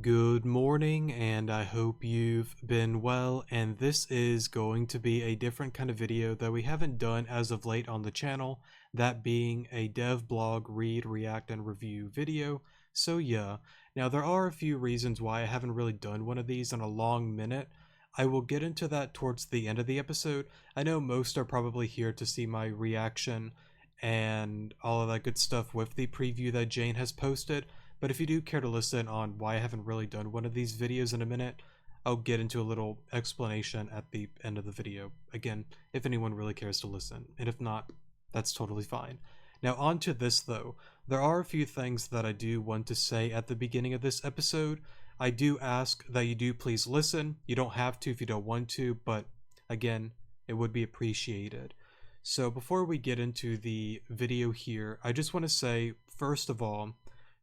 Good morning, and I hope you've been well, and this is going to be a different kind of video that we haven't done as of late on the channel, that being a dev blog read, react, and review video. So yeah, now there are a few reasons why I haven't really done one of these in a long minute. I will get into that towards the end of the episode. I know most are probably here to see my reaction and all of that good stuff with the preview that Jane has posted. But if you do care to listen on why I haven't really done one of these videos in a minute, I'll get into a little explanation at the end of the video. Again, if anyone really cares to listen, and if not, that's totally fine. Now on to this though, there are a few things that I do want to say at the beginning of this episode. I do ask that you do please listen. You don't have to if you don't want to, but again, it would be appreciated. So before we get into the video here, I just want to say, first of all,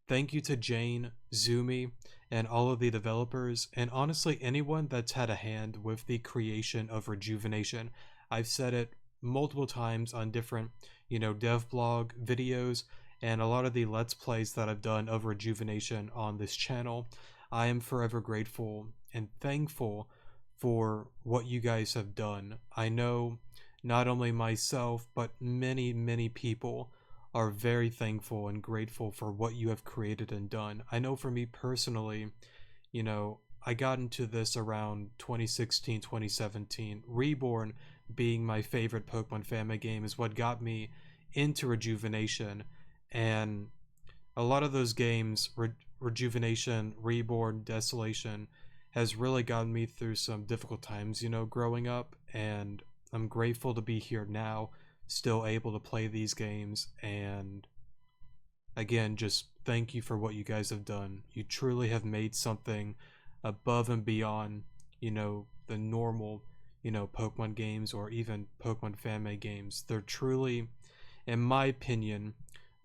thank you to Jane, Zumi, and all of the developers, and honestly anyone that's had a hand with the creation of Rejuvenation. I've said it multiple times on different, dev blog videos, and a lot of the Let's Plays that I've done of Rejuvenation on this channel. I am forever grateful and thankful for what you guys have done. I know not only myself, but many people are very thankful and grateful for what you have created and done. I know for me personally, I got into this around 2016, 2017. Reborn being my favorite Pokemon Family game is what got me into Rejuvenation, and a lot of those games, Rejuvenation, Reborn, Desolation, has really gotten me through some difficult times, growing up, and I'm grateful to be here now, still able to play these games, and again, just thank you for what you guys have done. You truly have made something above and beyond, the normal, Pokemon games or even Pokemon Family games. They're truly, in my opinion,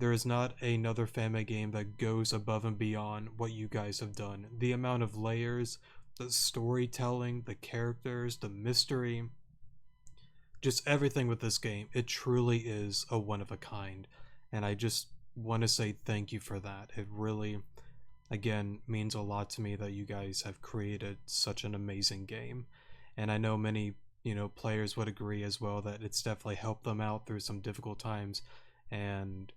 there is not another Family game that goes above and beyond what you guys have done. The amount of layers, the storytelling, the characters, the mystery, just everything with this game, it truly is a one of a kind, and I just want to say thank you for that. It really, again, means a lot to me that you guys have created such an amazing game, and I know many players would agree as well that it's definitely helped them out through some difficult times, and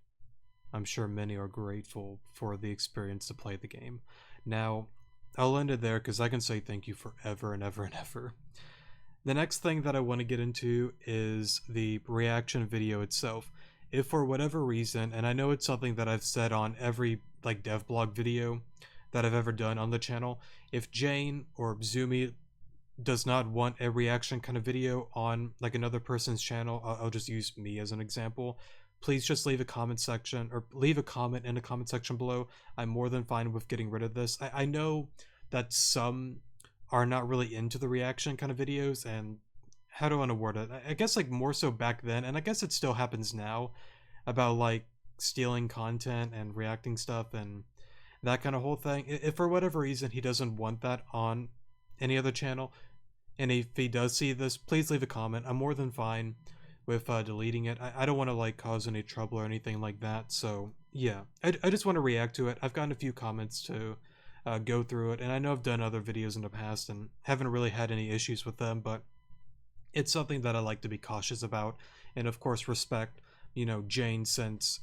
I'm sure many are grateful for the experience to play the game. Now I'll end it there because I can say thank you forever and ever and ever. The next thing that I want to get into is the reaction video itself. If for whatever reason, and I know it's something that I've said on every dev blog video that I've ever done on the channel, if Jane or Zumi does not want a reaction kind of video on another person's channel, I'll just use me as an example, please just leave a comment section, or leave a comment in the comment section below. I'm more than fine with getting rid of this. I know that some are not really into the reaction kind of videos, and how do I want to word it? I guess more so back then, and I guess it still happens now, about stealing content and reacting stuff and that kind of whole thing. If for whatever reason he doesn't want that on any other channel, and if he does see this, please leave a comment. I'm more than fine with deleting it. I don't want to cause any trouble or anything like that, so yeah, I just want to react to it. I've gotten a few comments to go through it, and I know I've done other videos in the past and haven't really had any issues with them, but it's something that I like to be cautious about, and of course respect Jane, since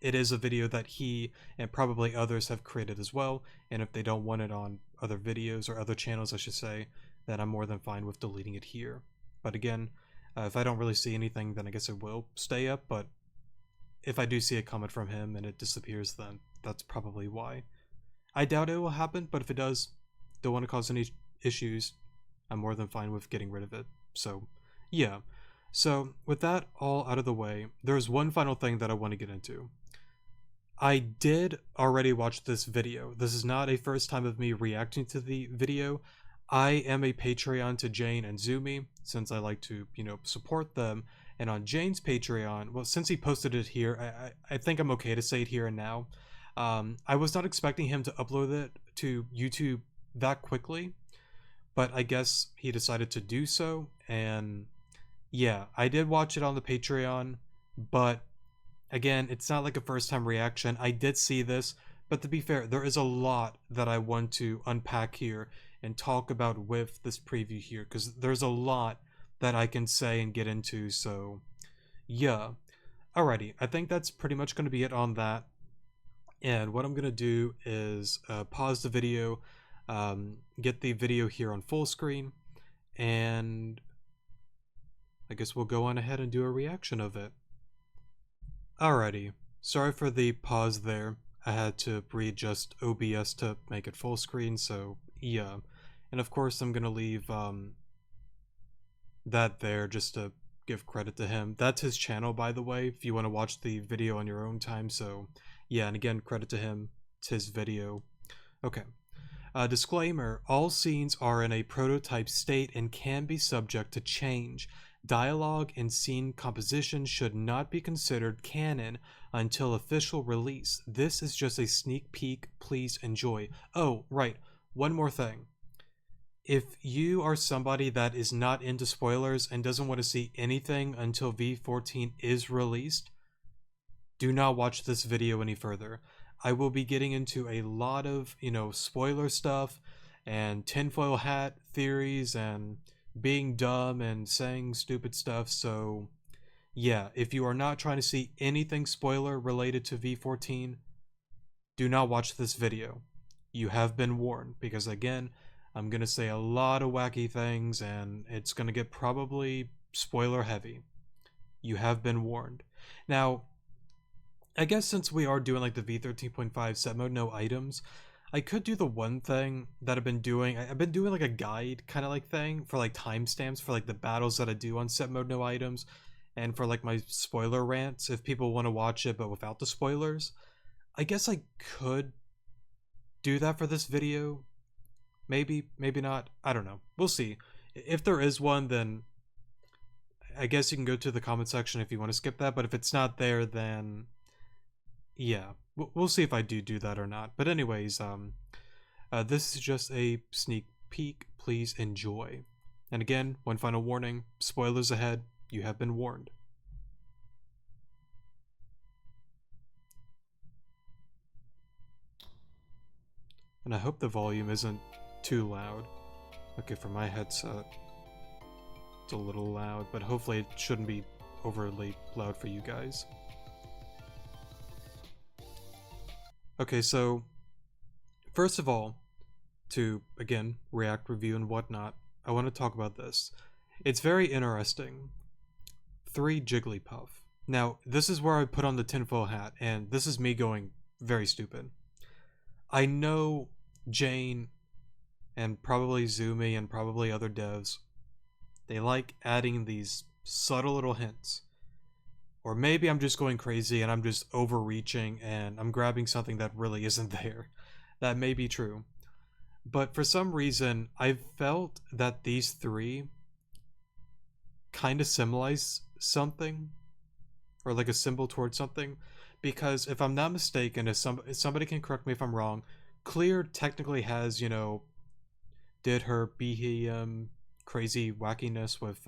it is a video that he and probably others have created as well, and if they don't want it on other videos or other channels, I should say, then I'm more than fine with deleting it here. But again, if I don't really see anything, then I guess it will stay up, but if I do see a comment from him and it disappears, then that's probably why. I doubt it will happen, but if it does, don't want to cause any issues, I'm more than fine with getting rid of it. So yeah, so with that all out of the way, there's one final thing that I want to get into. I did already watch this video. This is not a first time of me reacting to the video. I am a Patreon to Jane and Zumi, since I like to support them, and on Jane's Patreon, well, since he posted it here, I think I'm okay to say it here and now. I was not expecting him to upload it to YouTube that quickly, but I guess he decided to do so, and yeah, I did watch it on the Patreon, but again, it's not like a first time reaction. I did see this But to be fair, there is a lot that I want to unpack here and talk about with this preview here, because there's a lot that I can say and get into. So yeah. Alrighty, I think that's pretty much going to be it on that. And what I'm going to do is pause the video, get the video here on full screen, and I guess we'll go on ahead and do a reaction of it. Alrighty, sorry for the pause there. I had to readjust OBS to make it full screen, so yeah. And of course I'm going to leave that there just to give credit to him. That's his channel, by the way, if you want to watch the video on your own time. So yeah, and again, credit to him. It's his video. Okay. Disclaimer, all scenes are in a prototype state and can be subject to change. Dialogue and scene composition should not be considered canon until official release. This is just a sneak peek. Please enjoy. Oh, right. One more thing. If you are somebody that is not into spoilers and doesn't want to see anything until V14 is released, do not watch this video any further. I will be getting into a lot of, spoiler stuff and tinfoil hat theories and being dumb and saying stupid stuff. So yeah, if you are not trying to see anything spoiler related to V14, do not watch this video. You have been warned, because again, I'm going to say a lot of wacky things and it's going to get probably spoiler heavy. You have been warned. Now, I guess since we are doing like the V13.5 set mode no items, I could do the one thing that I've been doing. I've been doing like a guide kind of like thing for like timestamps for like the battles that I do on set mode no items, and for like my spoiler rants if people want to watch it but without the spoilers. I guess I could do that for this video. Maybe, maybe not. I don't know. We'll see. If there is one, then I guess you can go to the comment section if you want to skip that. But if it's not there, then yeah, we'll see if I do that or not. But anyways, this is just a sneak peek. Please enjoy. And again, one final warning: spoilers ahead. You have been warned. And I hope the volume isn't too loud. Okay, for my headset, it's a little loud, but hopefully it shouldn't be overly loud for you guys. Okay, so first of all, to again react, review, and whatnot, I want to talk about this. It's very interesting. 3 Jigglypuff. Now, this is where I put on the tinfoil hat, and this is me going very stupid. I know Jane and probably Zumi and probably other devs, they like adding these subtle little hints. Or maybe I'm just going crazy and I'm just overreaching and I'm grabbing something that really isn't there. That may be true. But for some reason, I felt that these 3 kind of symbolize something, or like a symbol towards something. Because if I'm not mistaken, if somebody can correct me if I'm wrong, Clear technically has, did her BHM crazy wackiness with,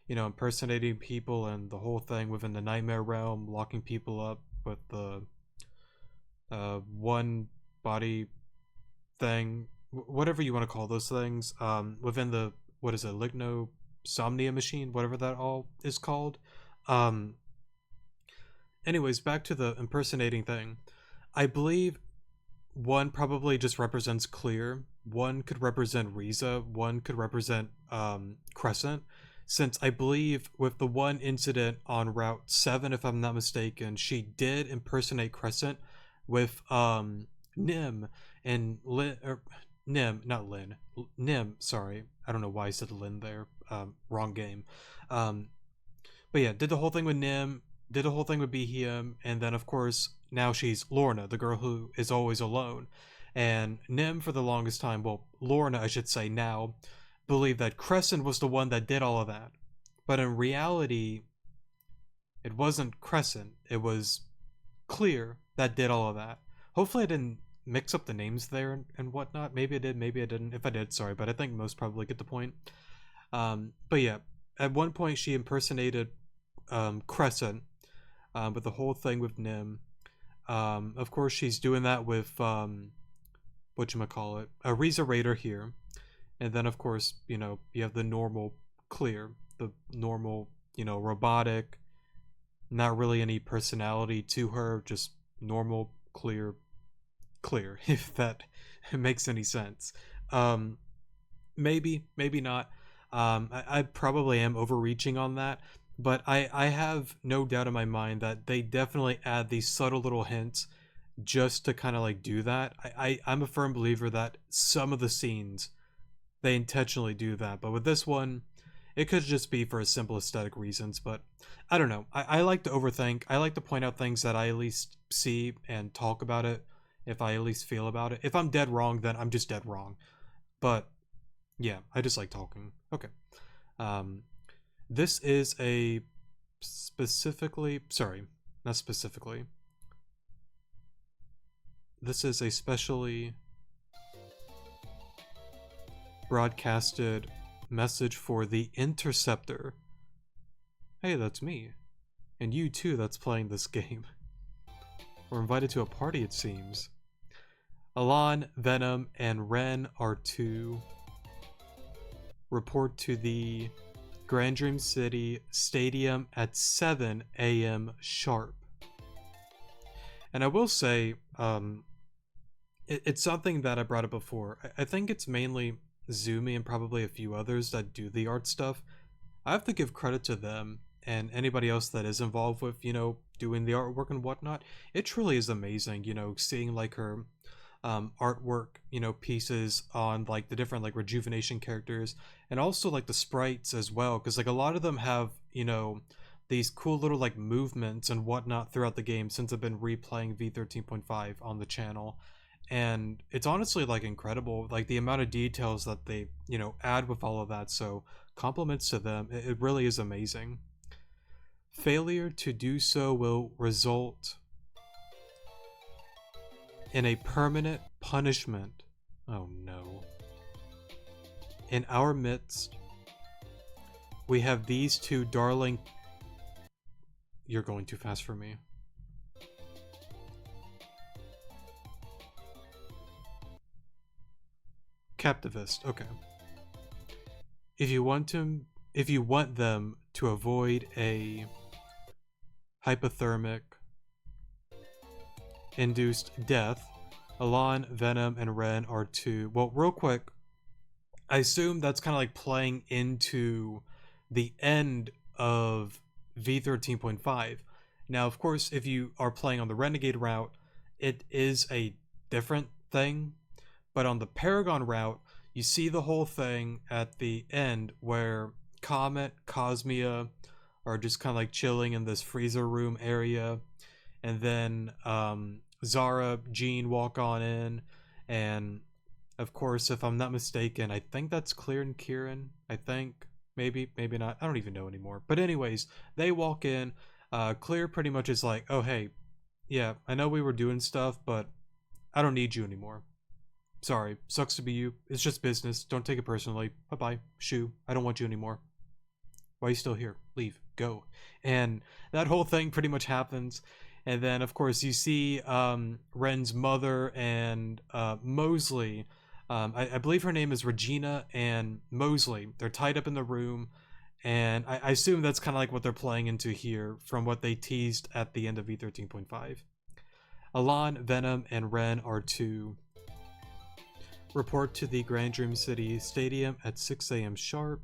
impersonating people and the whole thing within the Nightmare Realm, locking people up with the one body thing, whatever you want to call those things, within the, what is it, Lignosomnia machine, whatever that all is called. Anyways, back to the impersonating thing. I believe one probably just represents Clear, one could represent Riza, one could represent Crescent, since I believe with the one incident on Route 7, if I'm not mistaken, she did impersonate Crescent with Nim and Lin, or Nim, not Lin, Nim, sorry, I don't know why I said Lin there, wrong game. But yeah, did the whole thing with Nim, did the whole thing with BHM, and then of course now she's Lorna, the girl who is always alone. And Nim for the longest time, well, Lorna I should say now, believed that Crescent was the one that did all of that. But in reality, it wasn't Crescent, it was Clear that did all of that. Hopefully I didn't mix up the names there and whatnot. Maybe I did, maybe I didn't. If I did, sorry, but I think most probably get the point. But yeah, at one point she impersonated Crescent, with the whole thing with Nim. Of course, she's doing that with whatchamacallit, a Riza Raider here. And then, of course, you have the normal clear, the normal, robotic, not really any personality to her, just normal, clear, if that makes any sense. Um, maybe not. I probably am overreaching on that, but I have no doubt in my mind that they definitely add these subtle little hints just to kind of like do that. I'm a firm believer that some of the scenes they intentionally do that, but with this one, it could just be for simple aesthetic reasons. But I don't know. I like to overthink. I like to point out things that I at least see and talk about it if I at least feel about it. If I'm dead wrong, then I'm just dead wrong. But yeah, I just like talking. Okay. Um, this is a specifically, sorry, not specifically. This is a specially broadcasted message for the Interceptor. Hey, that's me. And you too that's playing this game. We're invited to a party, it seems. Alon, Venom, and Ren are to report to the Grand Dream City Stadium at 7 a.m. sharp. And I will say, it's something that I brought up before. I think it's mainly Zumi and probably a few others that do the art stuff. I have to give credit to them and anybody else that is involved with, doing the artwork and whatnot. It truly is amazing, seeing like her artwork, pieces on like the different like rejuvenation characters and also like the sprites as well. Because like a lot of them have, these cool little like movements and whatnot throughout the game since I've been replaying V13.5 on the channel. And it's honestly like incredible, like the amount of details that they, add with all of that. So compliments to them. It really is amazing. Failure to do so will result in a permanent punishment. Oh no. In our midst, we have these two darling. You're going too fast for me. Captivist, okay. If you want them to avoid a hypothermic induced death, Alon, Venom, and Ren are to, well, real quick, I assume that's kind of like playing into the end of V13.5. Now, of course, if you are playing on the Renegade route, it is a different thing, but on the Paragon route, you see the whole thing at the end where Comet, Cosmia are just kind of like chilling in this freezer room area, and then Zara, Jean walk on in, and of course, if I'm not mistaken, I think that's Clear and Kieran. I think maybe not. I don't even know anymore. But anyways, they walk in. Clear pretty much is like, "Oh hey, yeah, I know we were doing stuff, but I don't need you anymore. Sorry, sucks to be you. It's just business. Don't take it personally. Bye bye. Shoo. I don't want you anymore. Why are you still here? Leave. Go." And that whole thing pretty much happens. And then, of course, you see Ren's mother and Mosley. I believe her name is Regina and Mosley. They're tied up in the room. And I assume that's kind of like what they're playing into here from what they teased at the end of V13.5. Alon, Venom, and Ren are to report to the Grand Dream City Stadium at 6 a.m. sharp.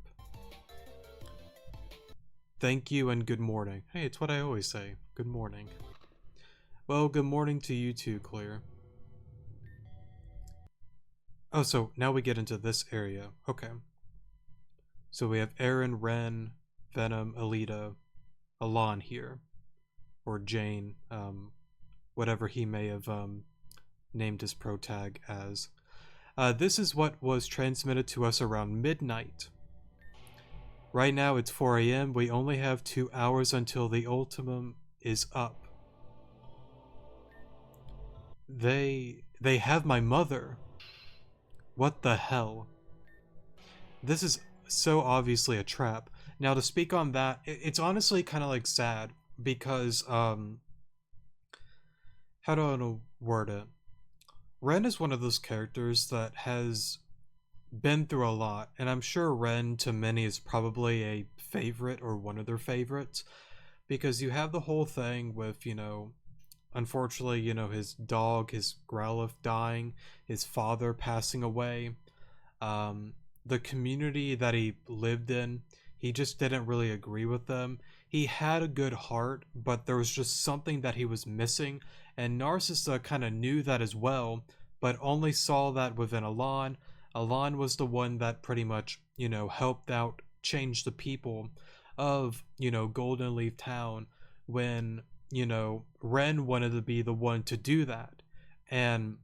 Thank you and good morning. Hey, it's what I always say. Good morning. Well, good morning to you too, Claire. Oh, so now we get into this area. Okay. So we have Aaron, Ren, Venom, Alita, Alon here. Or Jane, whatever he may have named his pro tag as. This is what was transmitted to us around midnight. Right now it's 4 a.m. We only have 2 hours until the ultimum is up. They have my mother. What the hell? This is so obviously a trap. Now to speak on that, it's honestly kind of like sad because how do I word it? Ren is one of those characters that has been through a lot, and I'm sure Ren to many is probably a favorite or one of their favorites because you have the whole thing with, unfortunately, his dog, his Growlithe dying, his father passing away, um, the community that he lived in, he just didn't really agree with them. He had a good heart, but there was just something that he was missing, and Narcissa kind of knew that as well, but only saw that within Alon. Alon was the one that pretty much, helped out change the people of, Golden Leaf Town when, Ren wanted to be the one to do that. And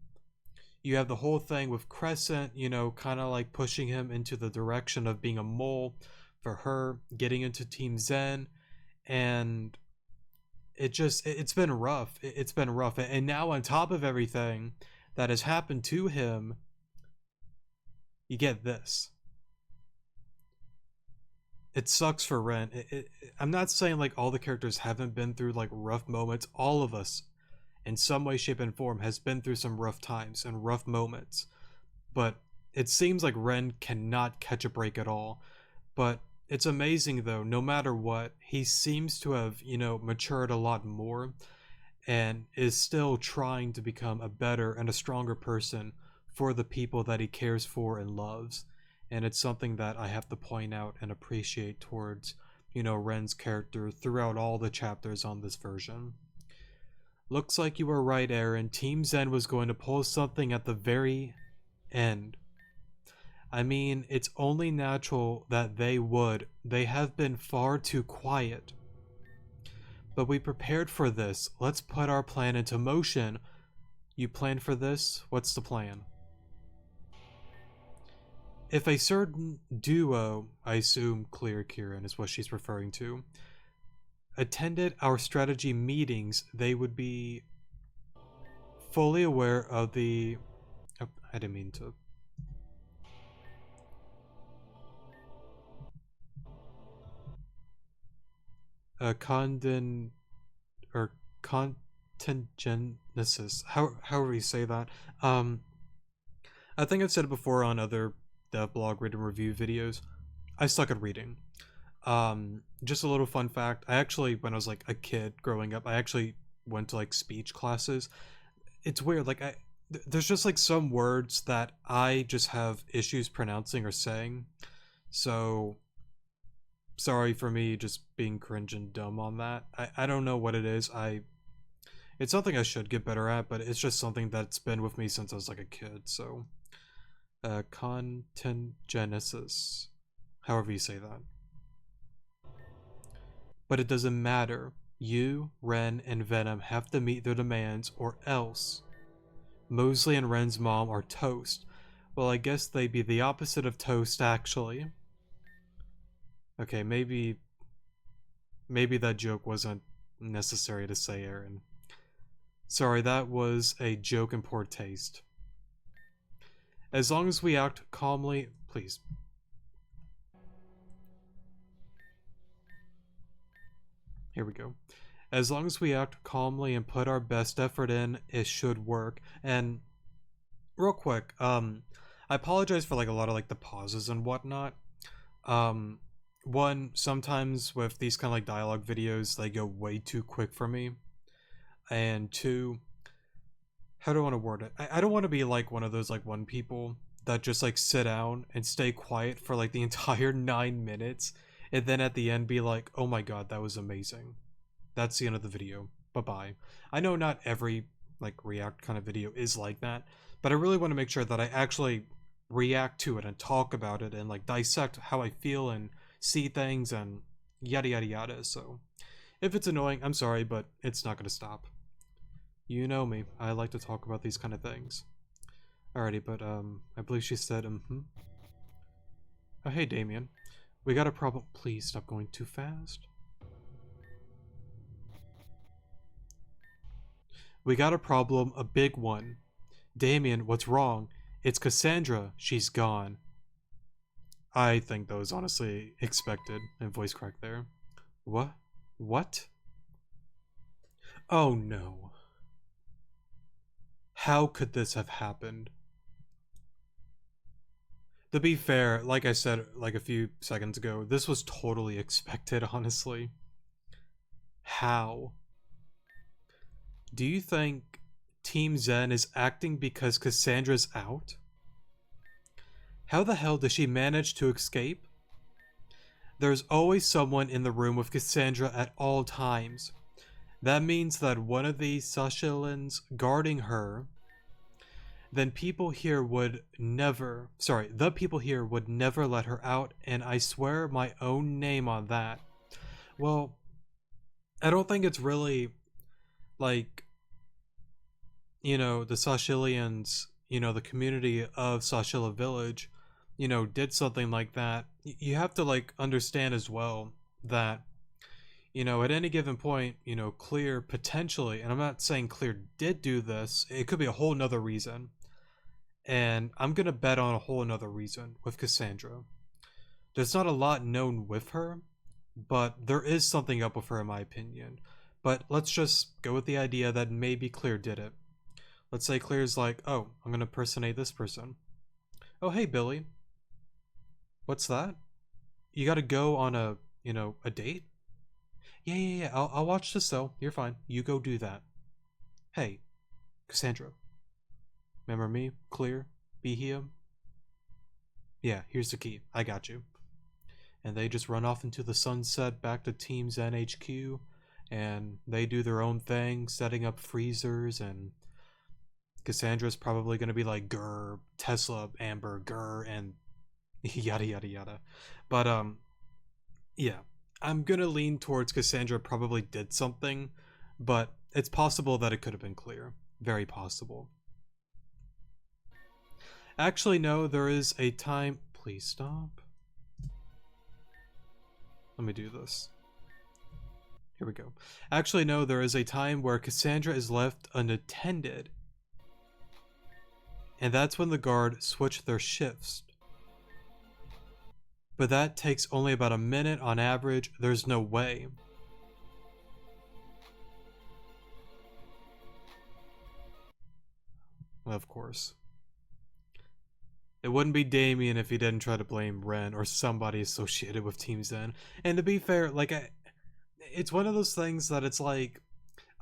you have the whole thing with Crescent, kind of like pushing him into the direction of being a mole for her, getting into Team Zen, and it's been rough. It's been rough. And now on top of everything that has happened to him, you get this. It sucks for Ren. I'm not saying like all the characters haven't been through like rough moments. All of us, in some way, shape, and form, has been through some rough times and rough moments. But it seems like Ren cannot catch a break at all. But it's amazing though, no matter what, he seems to have, matured a lot more and is still trying to become a better and a stronger person for the people that he cares for and loves. And it's something that I have to point out and appreciate towards, Ren's character throughout all the chapters on this version. Looks like you were right, Aaron. Team Zen was going to pull something at the very end. I mean, it's only natural that they would. They have been far too quiet. But we prepared for this. Let's put our plan into motion. You planned for this? What's the plan? If a certain duo, I assume Clear Kieran is what she's referring to, attended our strategy meetings, they would be fully aware of the... Oh, I didn't mean to... Condon... or contingenousness, however you say that. I think I've said it before on other devblog read and review videos. I suck at reading. Just a little fun fact. I actually, when I was like a kid growing up, I actually went to like speech classes. It's weird. Like there's just like some words that I just have issues pronouncing or saying. So sorry for me just being cringe and dumb on that. I don't know what it is. It's something I should get better at, but it's just something that's been with me since I was like a kid. So contingenousness, however you say that. But it doesn't matter. You, Ren, and Venom have to meet their demands, or else Mosley and Ren's mom are toast. Well, I guess they'd be the opposite of toast, actually. Okay, maybe that joke wasn't necessary to say, Aaron. Sorry, that was a joke in poor taste. As long as we act calmly, please. Here we go. As long as we act calmly and put our best effort in, it should work. And real quick, I apologize for like a lot of like the pauses and whatnot. One, sometimes with these kind of like dialogue videos, they go way too quick for me. And two, how do I want to word it? I don't want to be like one of those like one people that just like sit down and stay quiet for like the entire 9 minutes and then at the end be like, oh my god, that was amazing. That's the end of the video. Bye-bye. I know not every like react kind of video is like that, but I really want to make sure that I actually react to it and talk about it and like dissect how I feel and see things and yada yada yada. So if it's annoying, I'm sorry, but it's not going to stop. You know me, I like to talk about these kind of things. Alrighty, but I believe she said, Oh, hey Damien. We got a problem. Please stop going too fast. We got a problem, a big one. Damien, what's wrong? It's Cassandra. She's gone. I think that was honestly expected. And voice crack there. What? What? Oh no. How could this have happened? To be fair, like I said like a few seconds ago, this was totally expected, honestly. How? Do you think Team Zen is acting because Cassandra's out? How the hell does she manage to escape? There's always someone in the room with Cassandra at all times. That means that one of the Sashilans guarding her, then people here would never, sorry, the people here would never let her out, and I swear my own name on that. Well, I don't think it's really like, the Sashilians, the community of Sashila Village, did something like that. You have to like understand as well that, at any given point, Clear potentially, and I'm not saying Clear did do this, it could be a whole nother reason. And I'm gonna bet on a whole nother reason with Cassandra. There's not a lot known with her, but there is something up with her in my opinion. But let's just go with the idea that maybe Clear did it. Let's say Clear's like, oh, I'm gonna impersonate this person. Oh, hey, Billy. What's that? You gotta go on a date? Yeah. I'll watch this though. You're fine. You go do that. Hey, Cassandra. Remember me? Clear? Be here? Yeah, here's the key. I got you. And they just run off into the sunset back to Team's NHQ, and they do their own thing, setting up freezers, and Cassandra's probably gonna be like, grr, Tesla, Amber, grr, and yada yada yada. But yeah, I'm gonna lean towards Cassandra probably did something, but it's possible that it could have been Clear. Very possible. Actually, no, there is a time. Please stop. Let me do this. Here we go. Actually, no, there is a time where Cassandra is left unattended, and that's when the guard switch their shifts. But that takes only about a minute on average. There's no way. Of course. It wouldn't be Damien if he didn't try to blame Ren or somebody associated with Team Zen. And to be fair, like, it's one of those things that it's like,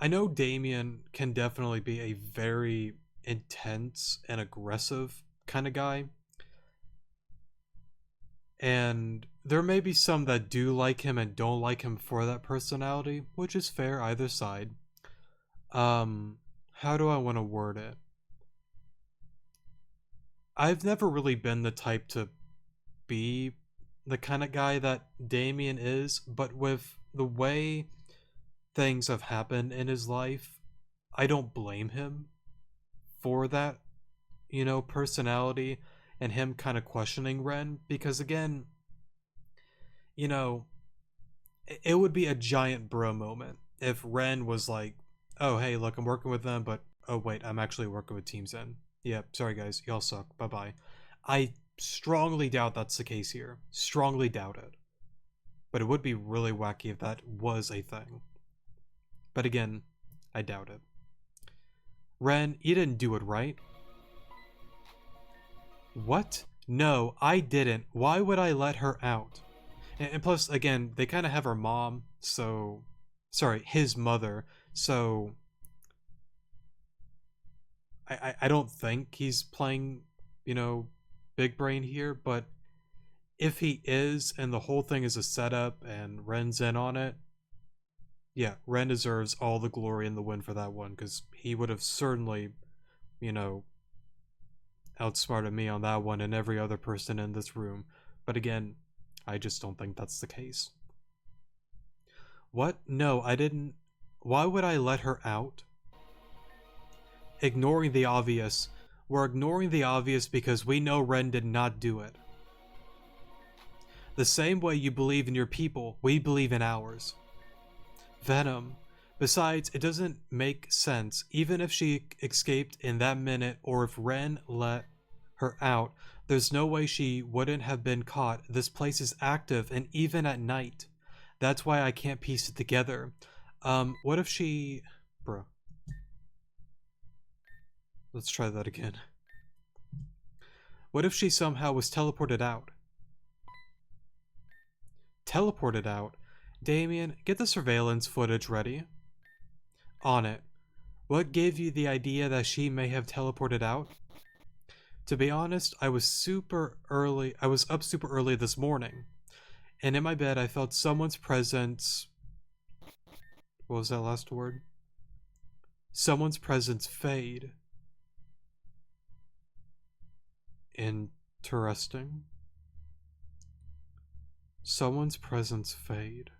I know Damien can definitely be a very intense and aggressive kind of guy. And there may be some that do like him and don't like him for that personality, which is fair either side. How do I want to word it? I've never really been the type to be the kind of guy that Damien is, but with the way things have happened in his life, I don't blame him for that, personality and him kind of questioning Ren, because again, you know, it would be a giant bro moment if Ren was like, oh, hey, look, I'm working with them, but oh, wait, I'm actually working with Team Zen. Yeah, sorry guys, y'all suck. Bye bye. I strongly doubt that's the case here. Strongly doubt it. But it would be really wacky if that was a thing. But again, I doubt it. Ren, you didn't do it, right? What? No, I didn't. Why would I let her out? And plus, again, they kind of have her mom, so... Sorry, his mother, so... I don't think he's playing, big brain here, but if he is, and the whole thing is a setup, and Ren's in on it, yeah, Ren deserves all the glory and the win for that one, because he would have certainly, you know, outsmarted me on that one and every other person in this room. But again, I just don't think that's the case. What? No, I didn't. Why would I let her out? Ignoring the obvious. We're ignoring the obvious because we know Ren did not do it. The same way you believe in your people, we believe in ours. Venom. Besides, it doesn't make sense, even if she escaped in that minute or if Ren let her out, there's no way she wouldn't have been caught. This place is active and even at night. That's why I can't piece it together. What if she... Bruh. Let's try that again. What if she somehow was teleported out? Teleported out? Damien, get the surveillance footage ready. On it. What gave you the idea that she may have teleported out? To be honest, I was up super early this morning, and in my bed I felt someone's presence. What was that last word? Someone's presence fade. Interesting. Someone's presence fade.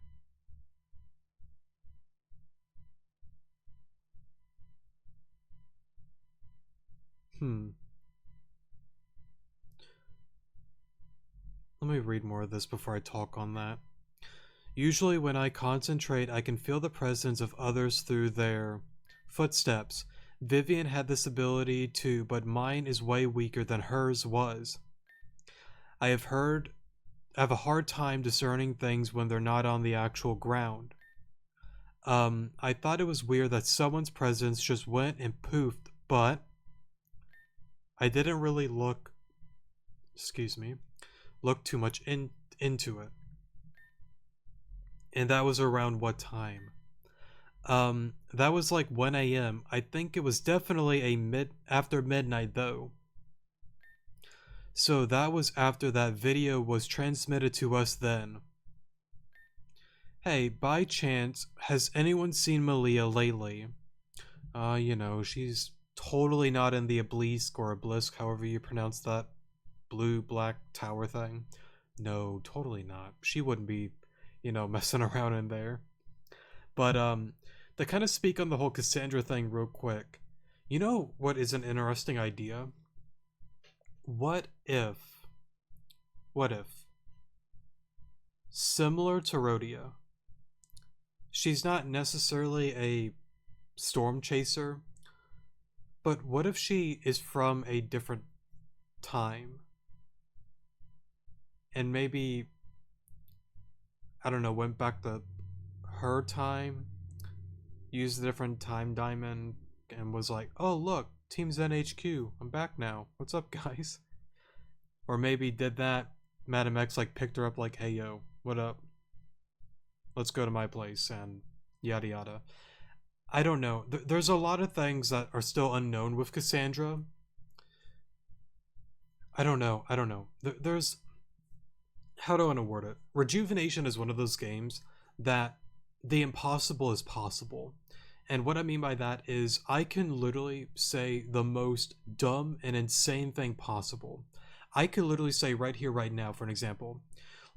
Let me read more of this before I talk on that. Usually when I concentrate, I can feel the presence of others through their footsteps. Vivian had this ability too, but mine is way weaker than hers was. I have a hard time discerning things when they're not on the actual ground. I thought it was weird that someone's presence just went and poofed, but I didn't really look too much into it. And that was around what time? That was like 1 a.m. I think it was definitely after midnight though. So that was after that video was transmitted to us then. Hey, by chance, has anyone seen Malia lately? She's totally not in the obelisk or obelisk, however you pronounce that blue-black tower thing. No, totally not. She wouldn't be, messing around in there. But, to kind of speak on the whole Cassandra thing real quick, you know what is an interesting idea? What if, similar to Rhodia, she's not necessarily a storm chaser, but what if she is from a different time? And maybe, I don't know, went back to her time, used a different time diamond, and was like, oh look, Team Zen HQ, I'm back now. What's up, guys? Or maybe did that, Madam X like picked her up like, hey yo, what up? Let's go to my place, and yada yada. I don't know. There's a lot of things that are still unknown with Cassandra. I don't know. There's, how do I want to word it? Rejuvenation is one of those games that the impossible is possible. And what I mean by that is I can literally say the most dumb and insane thing possible. I could literally say right here, right now, for an example.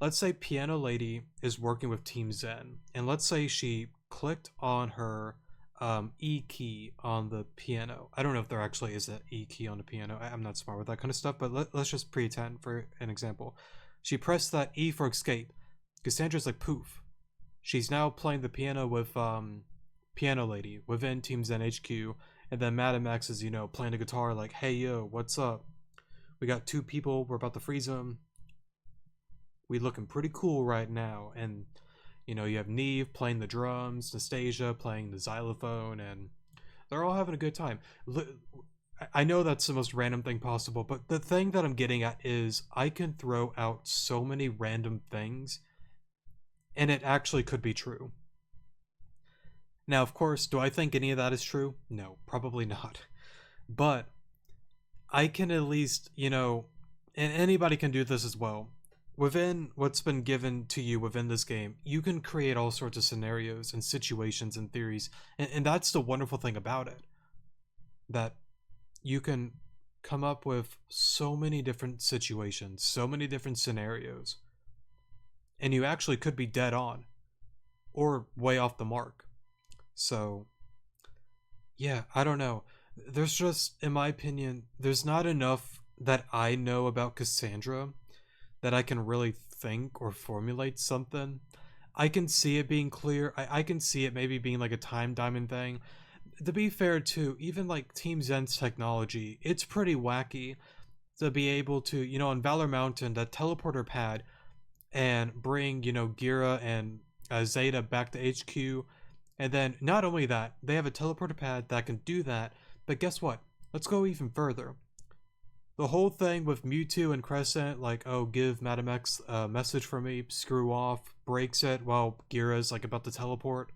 Let's say Piano Lady is working with Team Zen, and let's say she clicked on her E key on the piano. I don't know if there actually is an E key on the piano. I'm not smart with that kind of stuff, but let's just pretend for an example. She pressed that E for escape. Cassandra's like, poof. She's now playing the piano with Piano Lady within Team Zen HQ, and then Madam X is, playing the guitar like, hey yo, what's up? We got 2 people, we're about to freeze them. We looking pretty cool right now, and you have Neve playing the drums, Nastasia playing the xylophone, and they're all having a good time. I know that's the most random thing possible, but the thing that I'm getting at is I can throw out so many random things, and it actually could be true. Now, of course, do I think any of that is true? No, probably not. But I can at least, and anybody can do this as well. Within what's been given to you within this game, you can create all sorts of scenarios and situations and theories. And that's the wonderful thing about it. That you can come up with so many different situations, so many different scenarios. And you actually could be dead on. Or way off the mark. So, yeah, I don't know. There's just, in my opinion, there's not enough that I know about Cassandra that I can really think or formulate something. I can see it being clear. I can see it maybe being like a time diamond thing. To be fair too, even like Team Zen's technology, it's pretty wacky to be able to, on Valor Mountain, that teleporter pad, and bring, Gira and Zeta back to HQ. And then not only that, they have a teleporter pad that can do that, but guess what? let's go even further. The whole thing with Mewtwo and Crescent, like, oh, give Madam X a message for me, screw off, breaks it while Gira's like about to teleport.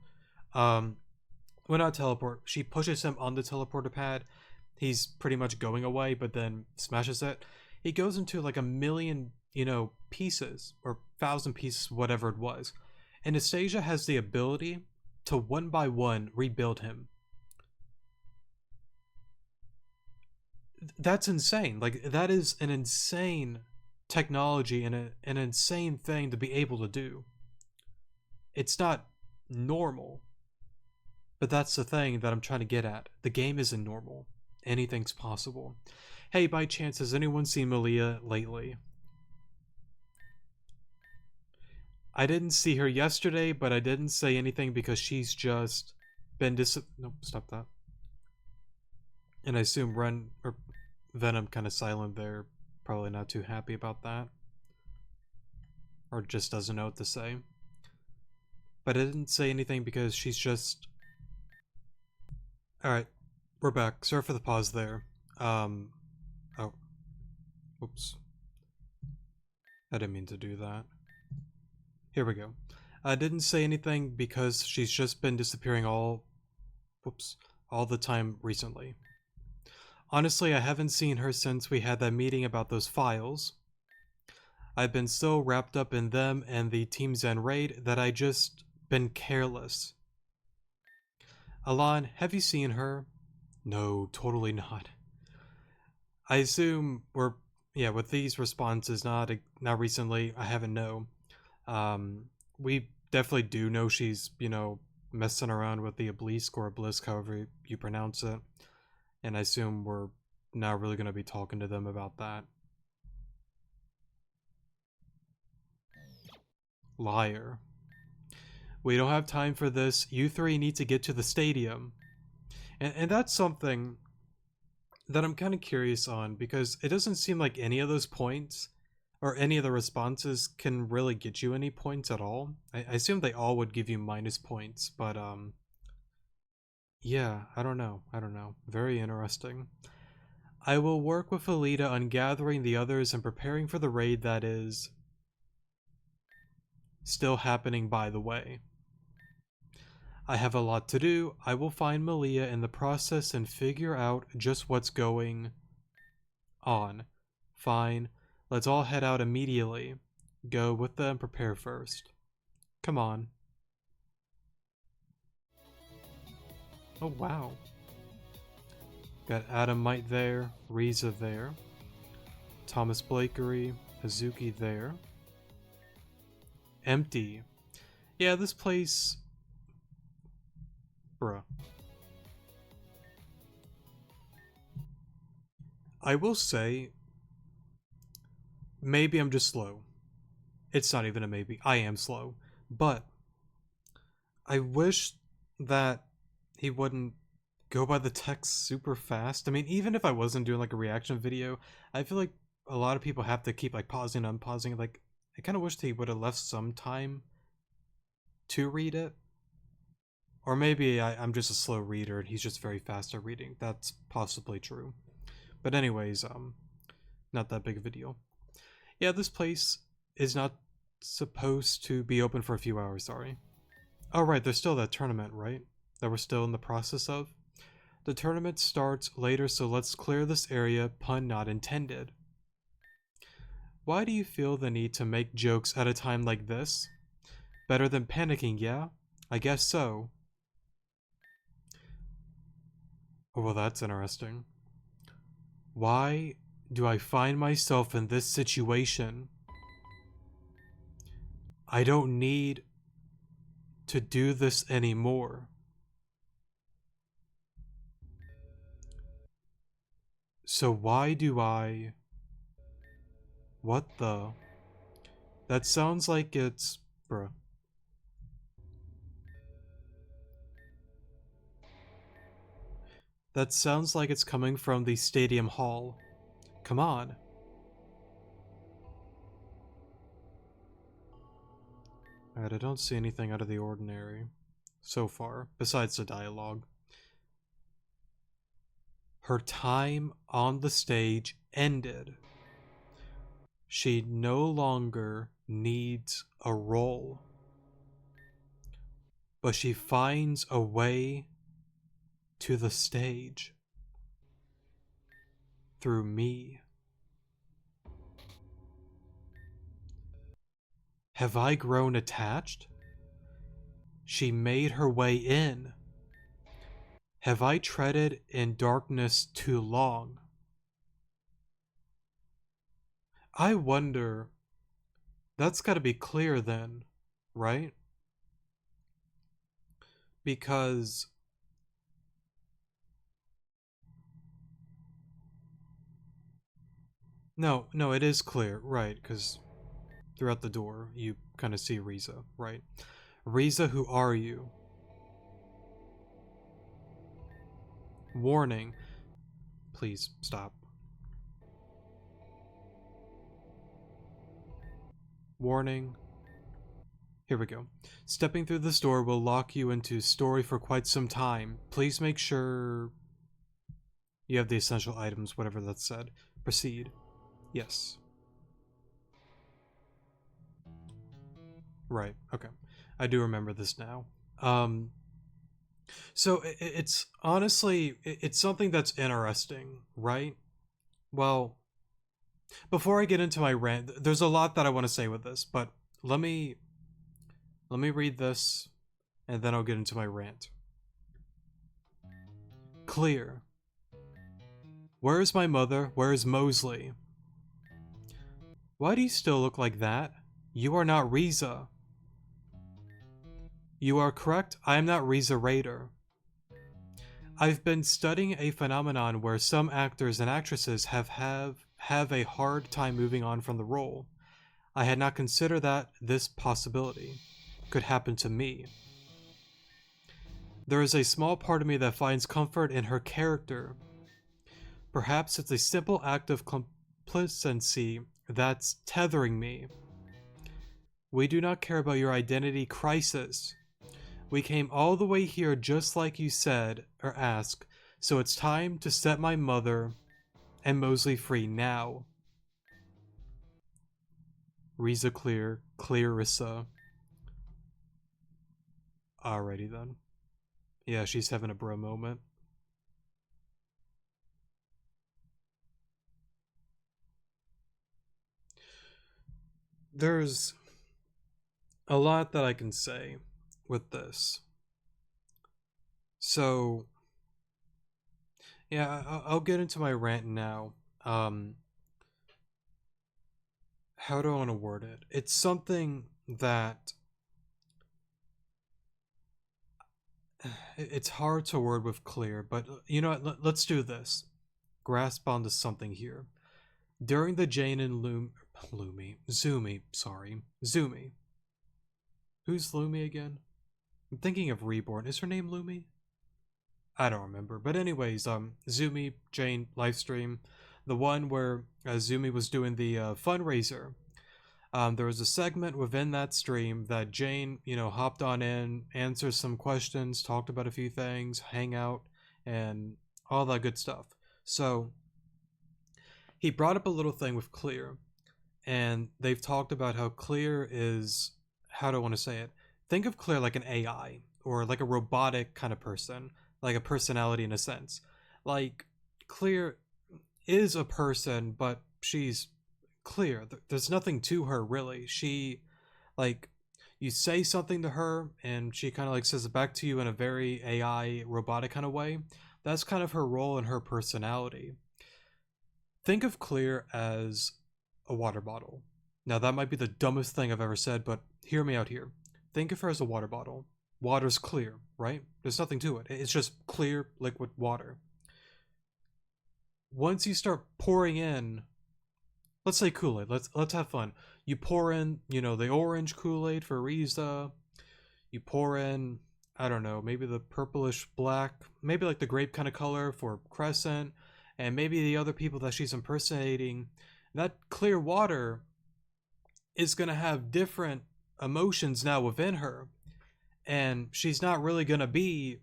Um, well, not teleport. She pushes him on the teleporter pad. He's pretty much going away, but then smashes it. He goes into like a million, pieces or 1,000 pieces, whatever it was. Anastasia has the ability to one by one rebuild him. That's insane. Like, that is an insane technology and an insane thing to be able to do. It's not normal, but that's the thing that I'm trying to get at. The game isn't normal. Anything's possible. Hey, by chance, has anyone seen Malia lately? I didn't see her yesterday, but I didn't say anything because she's just been nope, stop that. And I assume Ren or Venom kind of silent there. Probably not too happy about that. Or just doesn't know what to say. But I didn't say anything because she's just... Alright, we're back. Sorry for the pause there. Oh. Whoops. I didn't mean to do that. Here we go. I didn't say anything because she's just been disappearing all the time recently. Honestly, I haven't seen her since we had that meeting about those files. I've been so wrapped up in them and the Team Zen raid that I just been careless. Alon, have you seen her? No, totally not. I assume with these responses, not recently, I haven't know. We definitely do know she's, messing around with the Obelisk or Obelisk, however you pronounce it. And I assume we're not really going to be talking to them about that. Liar. We don't have time for this. You three need to get to the stadium. And that's something that I'm kind of curious on, because it doesn't seem like any of those points or any of the responses can really get you any points at all. I assume they all would give you minus points, but yeah, I don't know. Very interesting. I will work with Alita on gathering the others and preparing for the raid that is still happening, by the way. I have a lot to do. I will find Malia in the process and figure out just what's going on. Fine. Let's all head out immediately. Go with them, prepare first. Come on. Oh, wow. Got Adamite there, Riza there, Thomas Blakery, Hazuki there. Empty. Yeah, this place... Bruh. I will say, maybe I'm just slow. It's not even a maybe. I am slow. But I wish that he wouldn't go by the text super fast. I mean, even if I wasn't doing like a reaction video, I feel like a lot of people have to keep like pausing and unpausing. Like, I kind of wish he would have left some time to read it. Or maybe I'm just a slow reader and he's just very fast at reading. That's possibly true. But anyways, not that big of a deal. Yeah, this place is not supposed to be open for a few hours, sorry. Oh right, there's still that tournament, right? That we're still in the process of. The tournament starts later, so let's clear this area, pun not intended. Why do you feel the need to make jokes at a time like this? Better than panicking, yeah? I guess so. Oh, well, that's interesting. Why do I find myself in this situation? I don't need to do this anymore. So why do I... What the... That sounds like it's... Bruh. That sounds like it's coming from the stadium hall. Come on. Alright, I don't see anything out of the ordinary so far, besides the dialogue. Her time on the stage ended. She no longer needs a role, but she finds a way to the stage through me. Have I grown attached? She made her way in. Have I treaded in darkness too long? I wonder. That's got to be clear then, right? Because no, it is clear, right? Because throughout the door, you kind of see Riza, right? Riza, who are you? Warning. Please stop. Warning. Here we go. Stepping through this door will lock you into story for quite some time. Please make sure you have the essential items, whatever that said. Proceed. Yes. Right. Okay. I do remember this now. Um so it's honestly it's something that's interesting, right? Well, before I get into my rant, there's a lot that I want to say with this, but let me read this and then I'll get into my rant. Clear. Where is my mother? Where is Mosley? Why do you still look like that? You are not Riza. You are correct, I am not Riza Raider. I've been studying a phenomenon where some actors and actresses have a hard time moving on from the role. I had not considered that this possibility could happen to me. There is a small part of me that finds comfort in her character. Perhaps it's a simple act of complacency that's tethering me. We do not care about your identity crisis. We came all the way here just like you said, or asked, so it's time to set my mother and Mosley free now. Riza Clarissa. Alrighty then. Yeah, she's having a bro moment. There's a lot that I can say with this. So, yeah, I'll get into my rant now. How do I want to word it? It's something that it's hard to word with clear, but you know what? Let's do this. Grasp onto something here. During the Jane and Zumi. Who's Lumi again? I'm thinking of Reborn. Is her name Lumi? I don't remember. But anyways, Zumi, Jane, livestream. The one where Zumi was doing the fundraiser. There was a segment within that stream that Jane, hopped on in, answered some questions, talked about a few things, hang out, and all that good stuff. So he brought up a little thing with Clear, and they've talked about how Clear is, how do I want to say it? Think of Clear like an AI or like a robotic kind of person, like a personality in a sense. Like Clear is a person, but she's Clear. There's nothing to her really. She, like, you say something to her and she kind of like says it back to you in a very AI robotic kind of way. That's kind of her role and her personality. Think of Clear as a water bottle. Now that might be the dumbest thing I've ever said, but hear me out here. Think of her as a water bottle. Water's clear, right? There's nothing to it. It's just clear liquid water. Once you start pouring in, let's say Kool-Aid. Let's have fun. You pour in, the orange Kool-Aid for Riza. You pour in, I don't know, maybe the purplish black, maybe like the grape kind of color for Crescent, and maybe the other people that she's impersonating. That clear water is going to have different emotions now within her, and she's not really going to be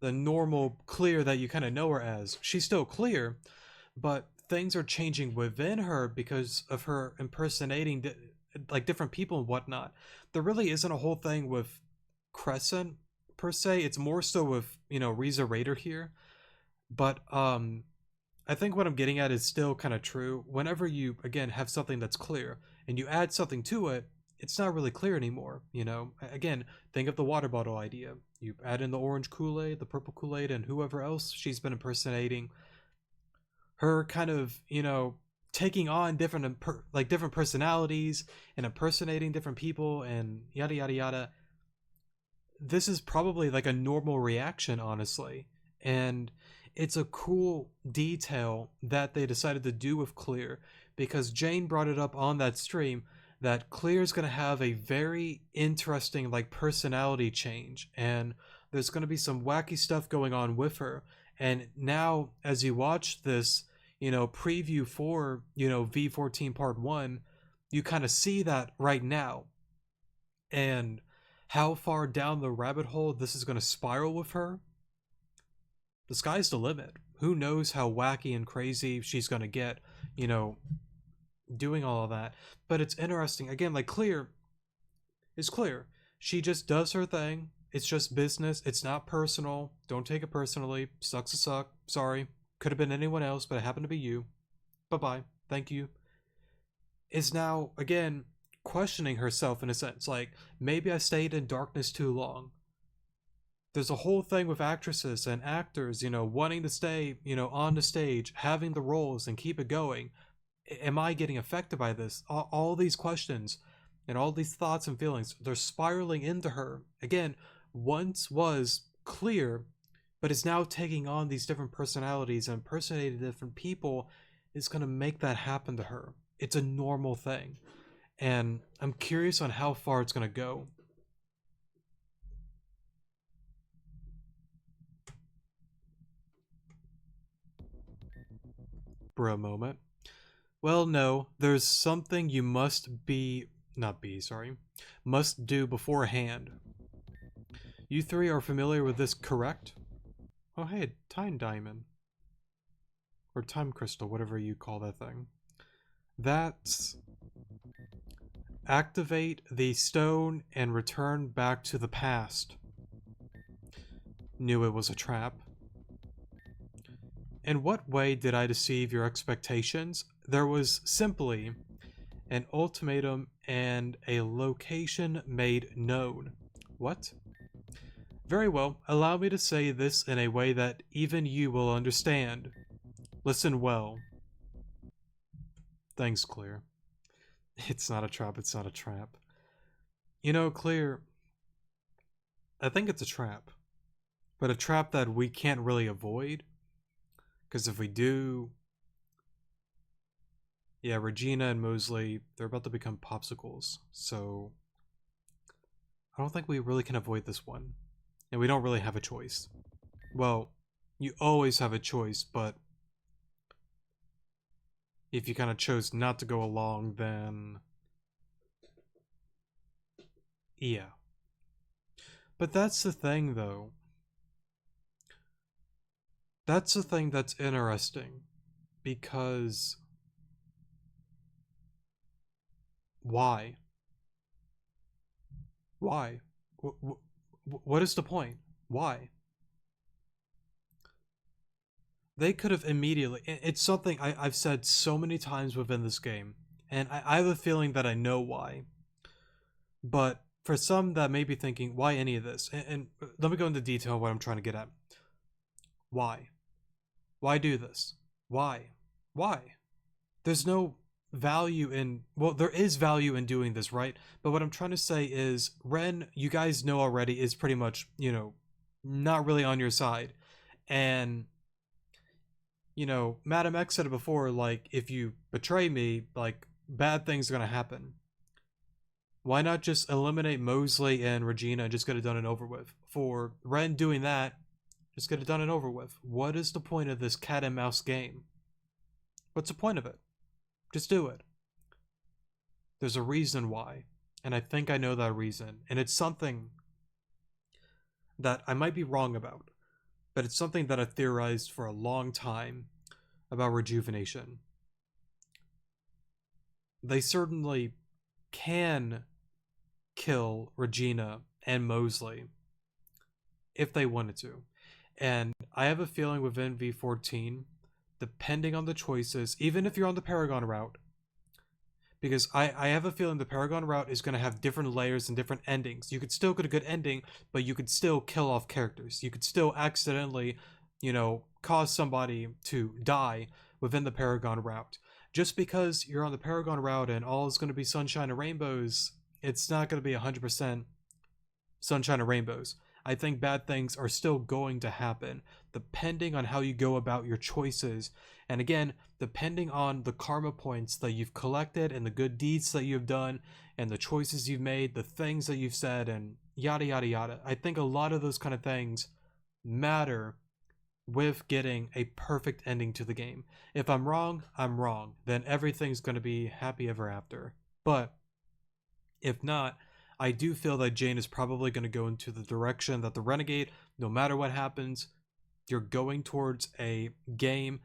the normal Clear that you kind of know her as. She's still Clear, but things are changing within her because of her impersonating like different people and whatnot. There really isn't a whole thing with Crescent per se. It's more so with, you know, Riza Raider here. But I think what I'm getting at is still kind of true. Whenever you again have something that's clear and you add something to it, it's not really clear anymore. You know, again, think of the water bottle idea. You add in the orange Kool-Aid, the purple Kool-Aid, and whoever else she's been impersonating. Her kind of, you know, taking on different like different personalities and impersonating different people and yada yada yada. This is probably like a normal reaction, honestly. And it's a cool detail that they decided to do with Clear, because Jane brought it up on that stream that Clear's going to have a very interesting like personality change, and there's going to be some wacky stuff going on with her. And now as you watch this, you know, preview for, you know, V14 part 1, you kind of see that right now. And how far down the rabbit hole this is going to spiral with her, the sky's the limit. Who knows how wacky and crazy she's going to get, you know, doing all of that. But it's interesting. Again, like Clear is Clear. She just does her thing. It's just business. It's not personal. Don't take it personally. Sucks to suck. Sorry. Could have been anyone else, but it happened to be you. Bye-bye. Thank you. Is now, again, questioning herself in a sense. Like, maybe I stayed in darkness too long. There's a whole thing with actresses and actors, you know, wanting to stay, you know, on the stage, having the roles and keep it going. Am I getting affected by this? All these questions and all these thoughts and feelings, they're spiraling into her. Again, once was Clear, but is now taking on these different personalities and impersonating different people, is going to make that happen to her. It's a normal thing. And I'm curious on how far it's going to go. For a moment. Well, no, there's something you must be, not be, sorry, must do beforehand. You three are familiar with this, correct? Oh, hey, Time Diamond. Or Time Crystal, whatever you call that thing. That's... Activate the stone and return back to the past. Knew it was a trap. In what way did I deceive your expectations? There was simply an ultimatum and a location made known. What? Very well, allow me to say this in a way that even you will understand. Listen well. Thanks, Clear. It's not a trap, it's not a trap. You know, Clear, I think it's a trap. But a trap that we can't really avoid. Because if we do... Yeah, Regina and Mosley, they're about to become popsicles. So... I don't think we really can avoid this one. And we don't really have a choice. Well, you always have a choice, but... if you kind of chose not to go along, then... yeah. But that's the thing, though. That's the thing that's interesting. Because... why? Why? What is the point? Why? They could have immediately... it's something I've said so many times within this game. And I have a feeling that I know why. But for some that may be thinking, why any of this? And let me go into detail what I'm trying to get at. Why? Why do this? Why? Why? There's no value in... well, there is value in doing this, right? But what I'm trying to say is, Ren, you guys know already, is pretty much, you know, not really on your side. And, you know, Madam X said it before, like, if you betray me, like, bad things are gonna happen. Why not just eliminate Mosley and Regina and just get it done and over with? For Ren doing that, just get it done and over with. What is the point of this cat and mouse game? What's the point of it? Just do it. There's a reason why. And I think I know that reason. And it's something that I might be wrong about. but it's something that I theorized for a long time about rejuvenation. They certainly can kill Regina and Mosley if they wanted to. And I have a feeling within V14, depending on the choices, even if you're on the Paragon route, because I have a feeling the Paragon route is going to have different layers and different endings. You could still get a good ending, but you could still kill off characters. You could still accidentally, cause somebody to die within the Paragon route. Just because you're on the Paragon route and all is going to be sunshine and rainbows, it's not going to be 100% sunshine and rainbows. I think bad things are still going to happen depending on how you go about your choices. And again, depending on the karma points that you've collected and the good deeds that you've done and the choices you've made, the things that you've said, and yada, yada, yada. I think a lot of those kind of things matter with getting a perfect ending to the game. If I'm wrong, I'm wrong. Then everything's going to be happy ever after. But if not, I do feel that Jane is probably going to go into the direction that the Renegade, no matter what happens, you're going towards a game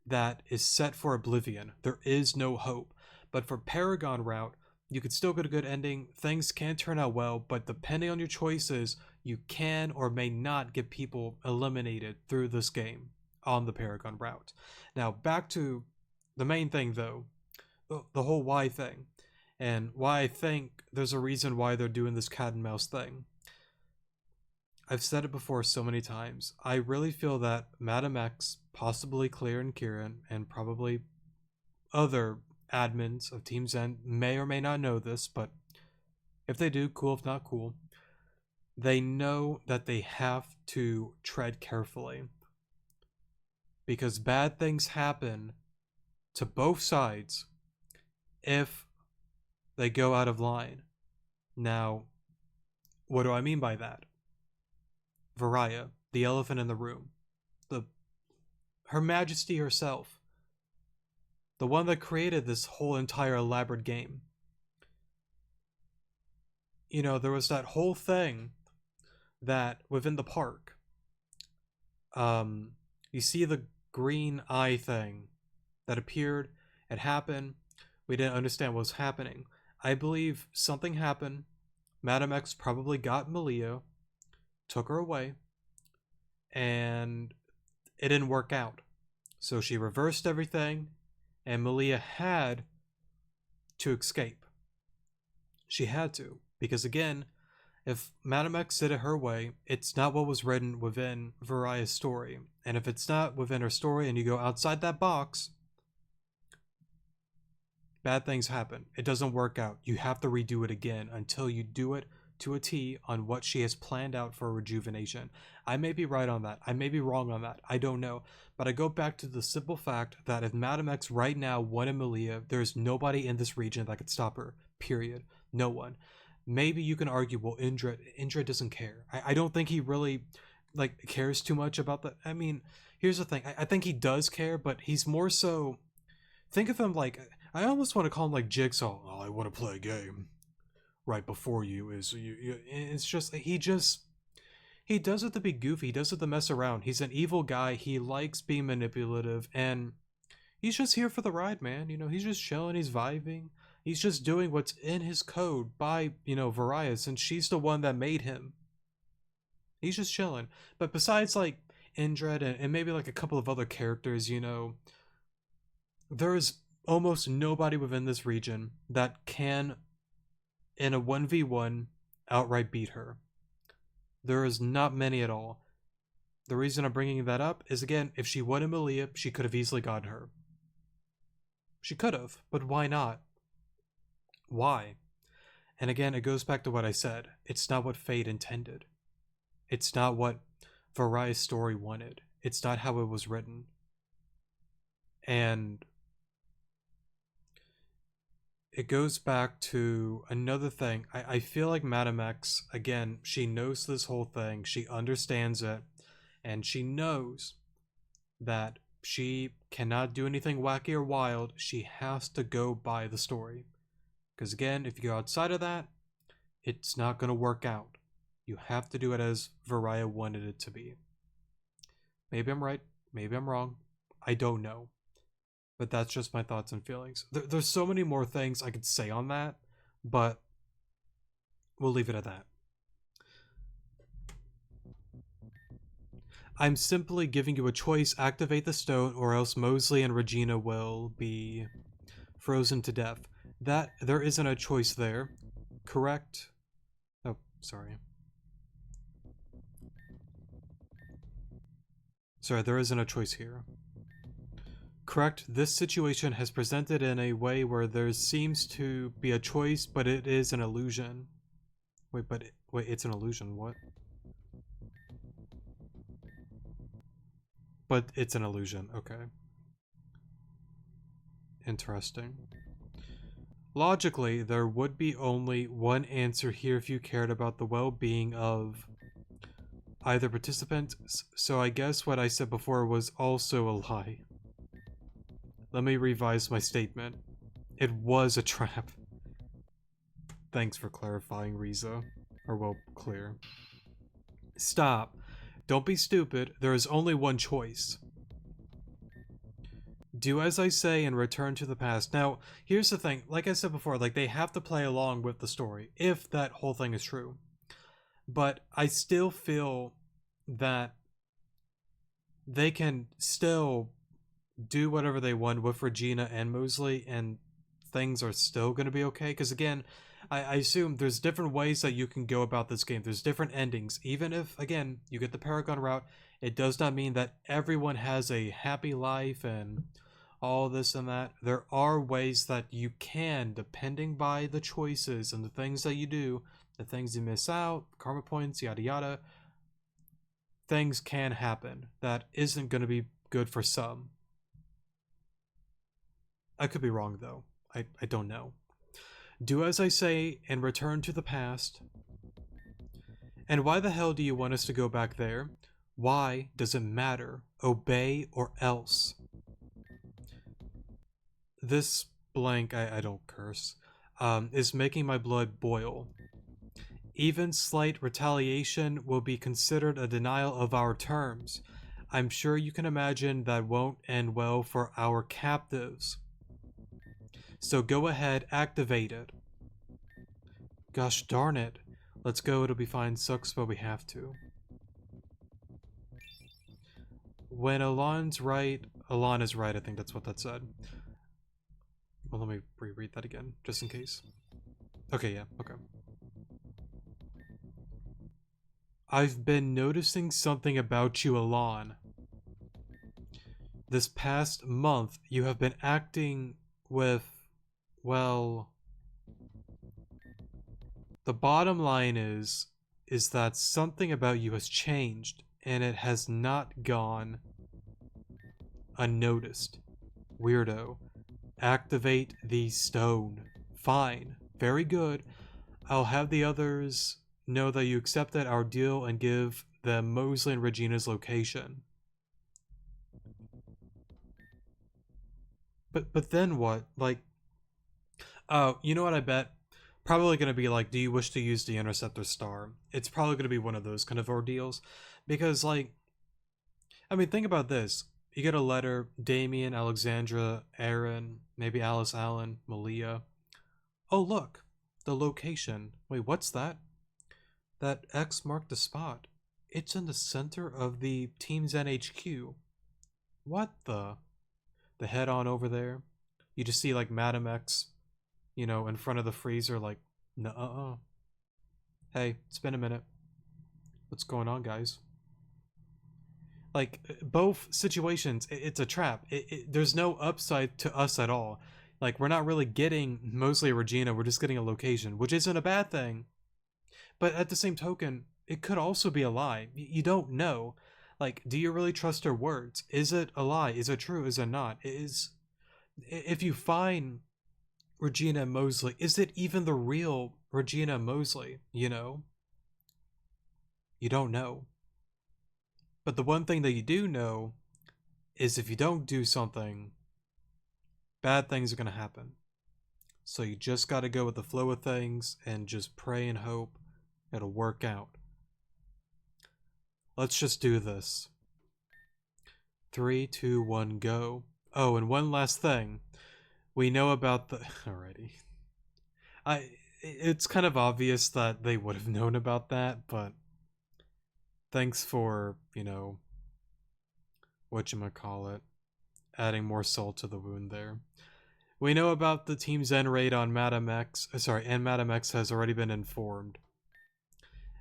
that is set for oblivion. There is no hope. But for Paragon route, you could still get a good ending. Things can turn out well, but depending on your choices, you can or may not get people eliminated through this game on the Paragon route. Now, back to the main thing, though, the whole why thing, and why I think there's a reason why they're doing this cat and mouse thing. I've said it before so many times. I really feel that Madam X, possibly Claire and Kieran, and probably other admins of Team Zen may or may not know this, but if they do, cool. If not, cool. They know that they have to tread carefully because bad things happen to both sides if they go out of line. Now, what do I mean by that? Varaya, the elephant in the room, Her Majesty herself, the one that created this whole entire elaborate game. There was that whole thing that within the park, you see the green eye thing that appeared. It happened. We didn't understand what was happening. I believe something happened. Madam X probably got Malia, took her away, and it didn't work out. So she reversed everything, and Malia had to escape. She had to, because again, if Madam X did it her way, it's not what was written within Varaya's story. And if it's not within her story and you go outside that box, bad things happen. It doesn't work out. You have to redo it again until you do it to a T on what she has planned out for rejuvenation. I may be right on that. I may be wrong on that. I don't know. But I go back to the simple fact that if Madam X right now wanted Malia, there's nobody in this region that could stop her. Period. No one. Maybe you can argue, well, Indra doesn't care. I don't think he really cares too much about that. I mean, here's the thing. I think he does care, but he's more so. Think of him like, I almost want to call him like Jigsaw. Oh, I want to play a game right before you. It's just he does it to be goofy. He does it to mess around. He's an evil guy. He likes being manipulative, and he's just here for the ride, man. He's just chilling. He's vibing. He's just doing what's in his code by, Varaya, since she's the one that made him. He's just chilling. But besides, Indra and maybe, a couple of other characters, there's almost nobody within this region that can, in a 1v1, outright beat her. There is not many at all. The reason I'm bringing that up is, again, if she wanted Malia, she could have easily gotten her. She could have, but why not? Why? And again, it goes back to what I said. It's not what fate intended. It's not what Varaya's story wanted. It's not how it was written. And it goes back to another thing. I feel like Madam X, again, she knows this whole thing. She understands it. And she knows that she cannot do anything wacky or wild. She has to go by the story. Because again, if you go outside of that, it's not going to work out. You have to do it as Varaya wanted it to be. Maybe I'm right. Maybe I'm wrong. I don't know. But that's just my thoughts and feelings. There's so many more things I could say on that, but we'll leave it at that. I'm simply giving you a choice: activate the stone, or else Mosley and Regina will be frozen to death. That there isn't a choice there, correct? Oh, sorry. Sorry, there isn't a choice here. Correct, this situation has presented in a way where there seems to be a choice, but it is an illusion. Wait, it's an illusion, what? But it's an illusion, okay. Interesting. Logically, there would be only one answer here if you cared about the well-being of either participant, so I guess what I said before was also a lie. Let me revise my statement. It was a trap. Thanks for clarifying, Riza. Or, well, clear. Stop. Don't be stupid. There is only one choice. Do as I say and return to the past. Now, here's the thing. Like I said before, like, they have to play along with the story, if that whole thing is true. But I still feel that they can still do whatever they want with Regina and Mosley, and things are still going to be okay. Because again, I assume there's different ways that you can go about this game. There's different endings. Even if, again, you get the Paragon route, it does not mean that everyone has a happy life and all this and that. There are ways that you can, depending by the choices and the things that you do, the things you miss out, karma points, yada yada. Things can happen that isn't going to be good for some. I could be wrong, though. I don't know. Do as I say and return to the past. And why the hell do you want us to go back there? Why does it matter? Obey or else. This blank, I don't curse, is making my blood boil. Even slight retaliation will be considered a denial of our terms. I'm sure you can imagine that won't end well for our captives. So go ahead, activate it. Gosh darn it. Let's go, it'll be fine. Sucks, but we have to. When Alon's right, Alon is right, I think that's what that said. Well, let me reread that again, just in case. Okay, yeah, okay. I've been noticing something about you, Alon. This past month, you have been acting with, well... The bottom line is that something about you has changed, and it has not gone unnoticed. Weirdo. Activate the stone. Fine. Very good. I'll have the others know that you accepted our deal and give them Mosley and Regina's location. But then what? Like, oh, you know what I bet? Probably going to be like, do you wish to use the Interceptor Star? It's probably going to be one of those kind of ordeals. Because, like, I mean, think about this. You get a letter, Damien, Alexandra, Aaron, maybe Alice Allen, Malia. Oh, look, the location. Wait, what's that? That X marked the spot. It's in the center of the Team's NHQ. What the? The head on over there. You just see, like, Madam X, you know, in front of the freezer, like, nuh-uh. Hey, it's been a minute. What's going on, guys? Like, both situations, it's a trap. There's no upside to us at all. Like, we're not really getting Mosley or Regina, we're just getting a location, which isn't a bad thing. But at the same token, it could also be a lie. You don't know. Like, do you really trust her words? Is it a lie? Is it true? Is it not? If you find Regina Mosley, is it even the real Regina Mosley? You know? You don't know. But the one thing that you do know is if you don't do something, bad things are going to happen. So you just got to go with the flow of things and just pray and hope it'll work out. Let's just do this. Three, two, one, go. Oh, and one last thing. We know about the. Alrighty. It's kind of obvious that they would have known about that, but thanks for, whatchamacallit, adding more salt to the wound there. We know about the Team's Zen raid on Madam X, and Madam X has already been informed.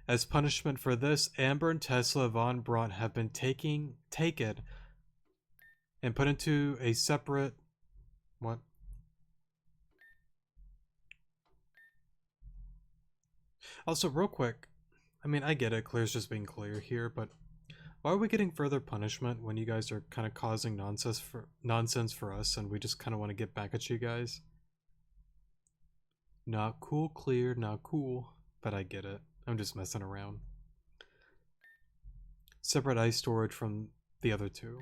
As punishment for this, Amber and Tesla von Braun have been taken and put into a separate. What? Also, real quick, I mean, I get it, Claire's just being clear here, but why are we getting further punishment when you guys are kind of causing nonsense for us and we just kind of want to get back at you guys? Not cool, Clear, not cool, but I get it. I'm just messing around. Separate ice storage from the other two.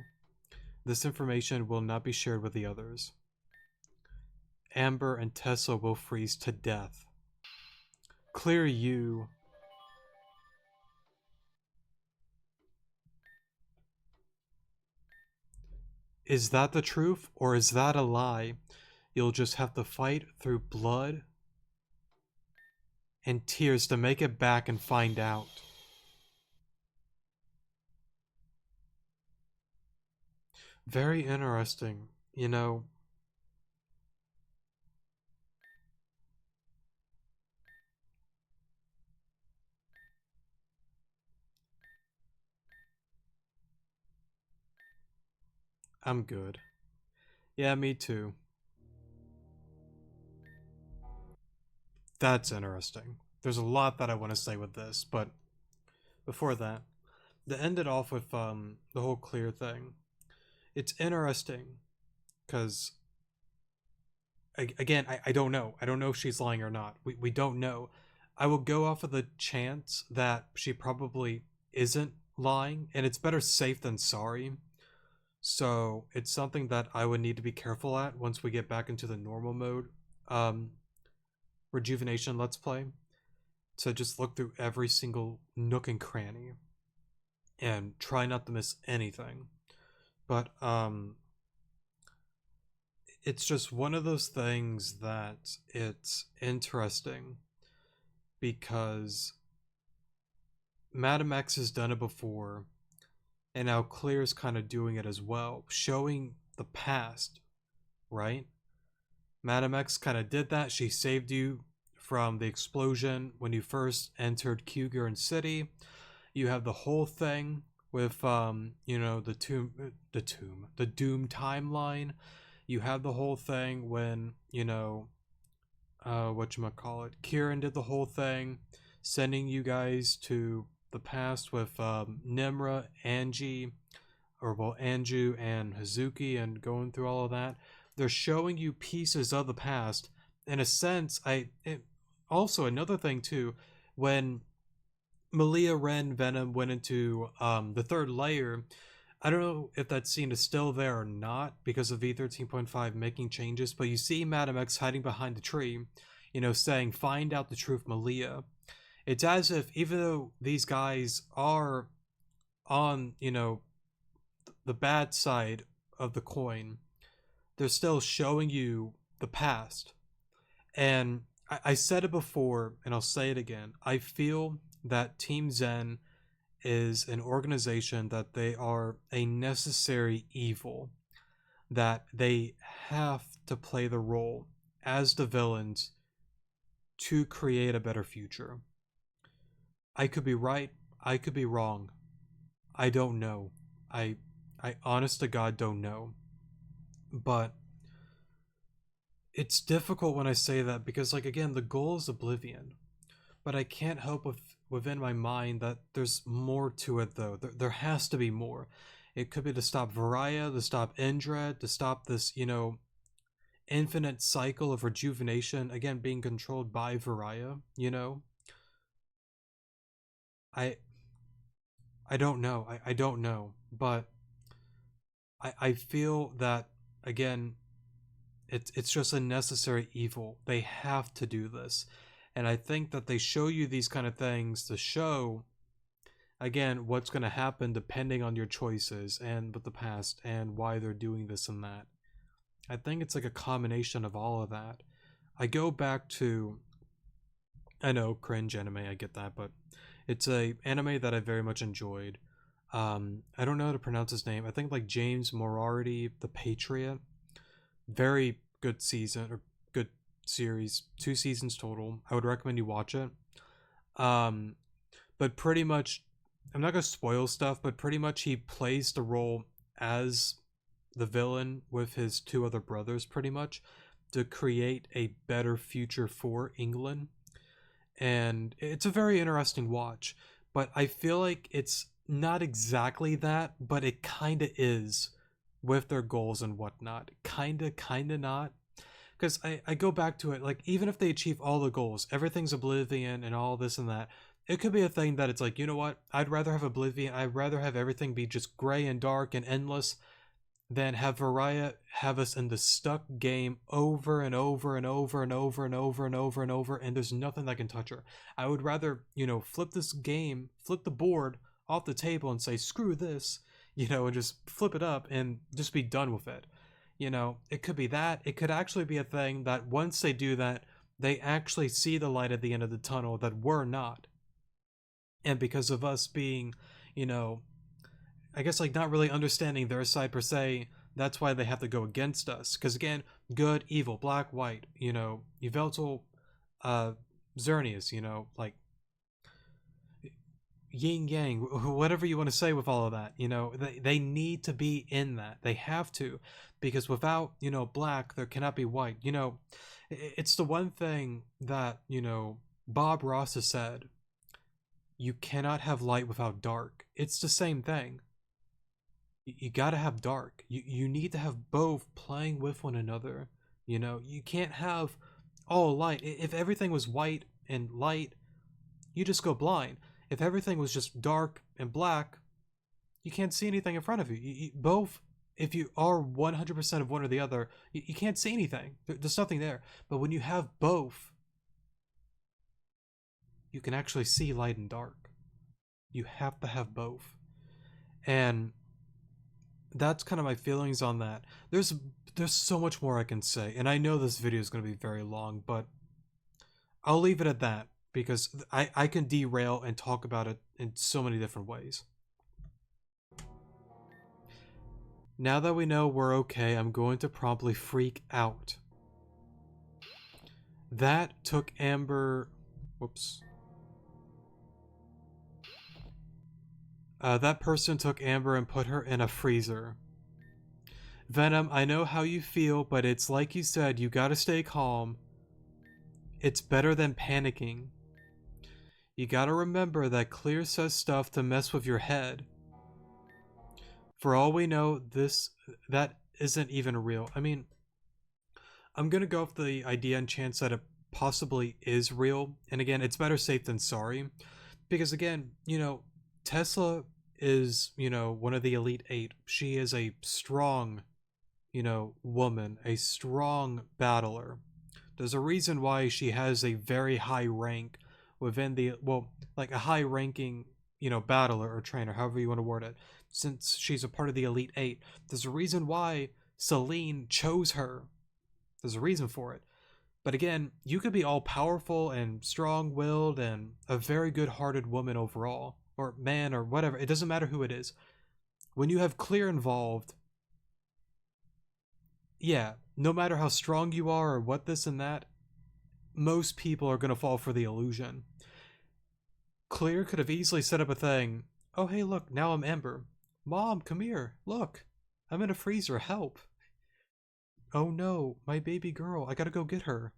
This information will not be shared with the others. Amber and Tesla will freeze to death. Clear, you. Is that the truth, or is that a lie? You'll just have to fight through blood and tears to make it back and find out. Very interesting. I'm good. Yeah, me too. That's interesting. There's a lot that I want to say with this, but before that, to end it off with the whole Clear thing, it's interesting because again, I don't know. I don't know if she's lying or not. We don't know. I will go off of the chance that she probably isn't lying, and it's better safe than sorry. So it's something that I would need to be careful at once we get back into the normal mode. Rejuvenation Let's Play. So just look through every single nook and cranny and try not to miss anything. But it's just one of those things that it's interesting because Madam X has done it before, and now Clear's kind of doing it as well, showing the past, right? Madam X kind of did that. She saved you from the explosion when you first entered Kugarin City. You have the whole thing with the Doom timeline. You have the whole thing when whatchamacallit, Kieran did the whole thing, sending you guys to the past with Nimra, Angie, Anju and Hazuki, and going through all of that. They're showing you pieces of the past. In a sense, also another thing too, when Malia, Ren, Venom went into the third layer, I don't know if that scene is still there or not because of V13.5 making changes, but you see Madam X hiding behind the tree, saying, "Find out the truth, Malia." It's as if, even though these guys are on, the bad side of the coin, they're still showing you the past. And I said it before, and I'll say it again. I feel that Team Zen is an organization that they are a necessary evil, that they have to play the role as the villains to create a better future. I could be right, I could be wrong. I don't know. I honest to God don't know. But it's difficult when I say that because, like, again, the goal is oblivion. But I can't help within my mind that there's more to it, though. There has to be more. It could be to stop Varaya, to stop Indra, to stop this, infinite cycle of rejuvenation, again, being controlled by Varaya, I I don't know. I don't know. But I feel that, again, it's just a necessary evil. They have to do this. And I think that they show you these kind of things to show again, what's going to happen depending on your choices and with the past and why they're doing this and that. I think it's like a combination of all of that. I go back to, I know, cringe anime, I get that, but it's a anime that I very much enjoyed. I don't know how to pronounce his name. I think like James Moriarty, the Patriot. Very good season or good series. 2 seasons total. I would recommend you watch it. Um, but pretty much, I'm not gonna spoil stuff, but pretty much he plays the role as the villain with his two other brothers, pretty much, to create a better future for England. And it's a very interesting watch, but I feel like it's not exactly that, but it kind of is with their goals and whatnot. Kind of not. Because I go back to it, like, even if they achieve all the goals, everything's Oblivion and all this and that, it could be a thing that it's like, you know what? I'd rather have Oblivion, I'd rather have everything be just gray and dark and endless than have Variety have us in the stuck game over and over and over and over and over and over and over, and there's nothing that can touch her. I would rather, flip this game, flip the board off the table and say, screw this, and just flip it up and just be done with it. It could be that. It could actually be a thing that once they do that, they actually see the light at the end of the tunnel that we're not. And because of us being, you know, I guess like not really understanding their side per se, that's why they have to go against us. Because again, good, evil, black, white, Yveltal, uh, Xerneas, like yin yang, whatever you want to say with all of that, they need to be in that. They have to, because without, black, there cannot be white. It's the one thing that, Bob Ross has said, you cannot have light without dark. It's the same thing. You gotta have dark. You need to have both playing with one another. You can't have all light. If everything was white and light, you just go blind. If everything was just dark and black, you can't see anything in front of you. Both, if you are 100% of one or the other, you can't see anything. There's nothing there. But when you have both, you can actually see light and dark. You have to have both. And that's kind of my feelings on that. There's so much more I can say, and I know this video is going to be very long, but I'll leave it at that because I can derail and talk about it in so many different ways. Now that we know we're okay, I'm going to promptly freak out. That took Amber... Whoops. That person took Amber and put her in a freezer. Venom, I know how you feel, but it's like you said, you gotta stay calm. It's better than panicking. You gotta remember that Clear says stuff to mess with your head. For all we know, that isn't even real. I mean, I'm gonna go with the idea and chance that it possibly is real. And again, it's better safe than sorry. Because again, Tesla is, one of the Elite Eight. She is a strong, woman, a strong battler. There's a reason why she has a very high rank within the, well, like a high ranking, battler or trainer, however you want to word it, since she's a part of the Elite Eight. There's a reason why Celine chose her. There's a reason for it. But again, you could be all powerful and strong willed and a very good hearted woman overall, or man, or whatever. It doesn't matter who it is. When you have Clear involved, yeah, no matter how strong you are or what this and that, most people are going to fall for the illusion. Clear could have easily set up a thing. Oh, hey, look, now I'm Ember. Mom, come here. Look, I'm in a freezer. Help. Oh no, my baby girl. I gotta go get her.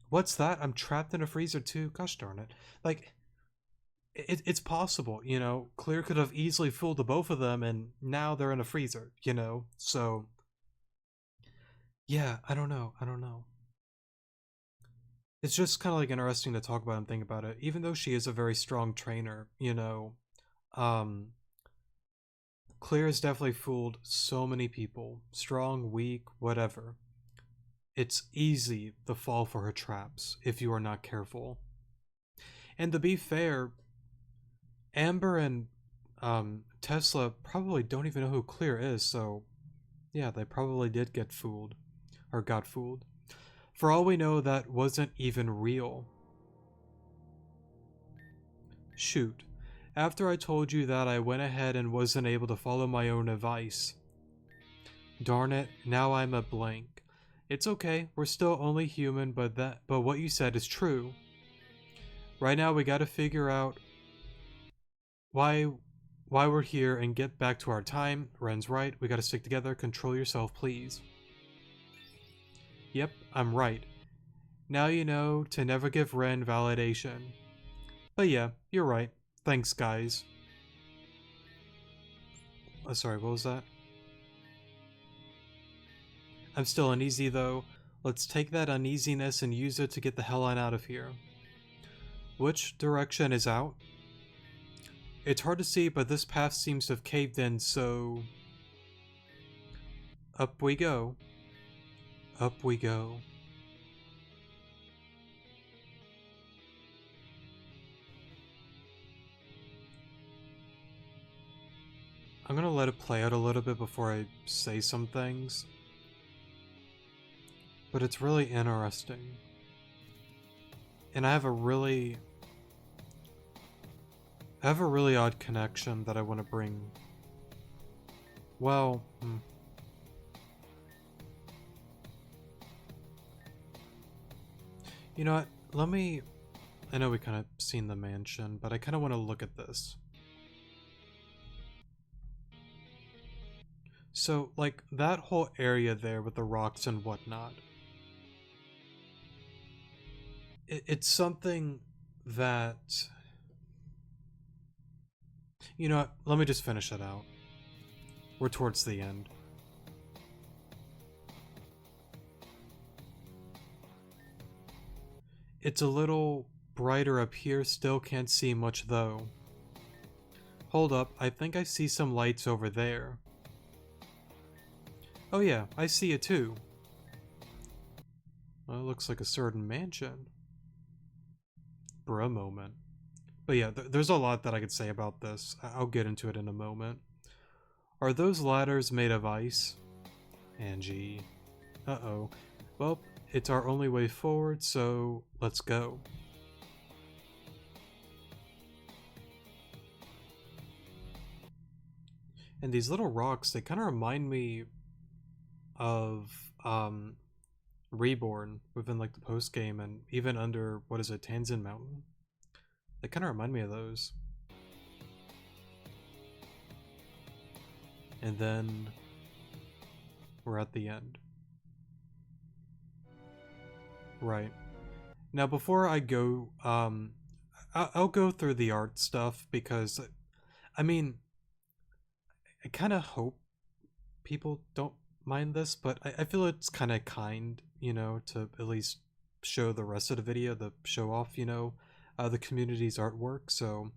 What's that? I'm trapped in a freezer too. Gosh darn it. Like, it's possible, Clear could have easily fooled the both of them, and now they're in a freezer, So, yeah, I don't know. It's just kind of like interesting to talk about and think about it. Even though she is a very strong trainer, um, Clear has definitely fooled so many people. Strong, weak, whatever. It's easy to fall for her traps if you are not careful. And to be fair, Amber and Tesla probably don't even know who Clear is, so yeah, they probably did get fooled. Or got fooled. For all we know, that wasn't even real. Shoot. After I told you that, I went ahead and wasn't able to follow my own advice. Darn it, now I'm a blank. It's okay, we're still only human, but what you said is true. Right now we gotta figure out why we're here and get back to our time. Ren's right, we gotta stick together, control yourself, please. Yep, I'm right. Now you know to never give Ren validation. But yeah, you're right. Thanks, guys. Sorry, what was that? I'm still uneasy though. Let's take that uneasiness and use it to get the hell on out of here. Which direction is out? It's hard to see, but this path seems to have caved in, so... Up we go. Up we go. I'm gonna let it play out a little bit before I say some things. But it's really interesting. And I have a really odd connection that I want to bring. Well, you know what? I know we kind of seen the mansion, but I kind of want to look at this. So, like, that whole area there with the rocks and whatnot. It's something that... You know what? Let me just finish it out. We're towards the end. It's a little brighter up here, still can't see much though. Hold up, I think I see some lights over there. Oh yeah, I see it too. Well, it looks like a certain mansion. For a moment. But yeah, there's a lot that I could say about this. I'll get into it in a moment. Are those ladders made of ice? Angie. Uh-oh. Well, it's our only way forward, so let's go. And these little rocks, they kind of remind me of Reborn within like the post game and even under, what is it, Tanzan Mountain? They kind of remind me of those. And then we're at the end. Right. Now before I go, I'll go through the art stuff because, I mean, I kind of hope people don't mind this, but I feel it's kind of kind, you know, to at least show the rest of the video, the show off, you know, the community's artwork. So,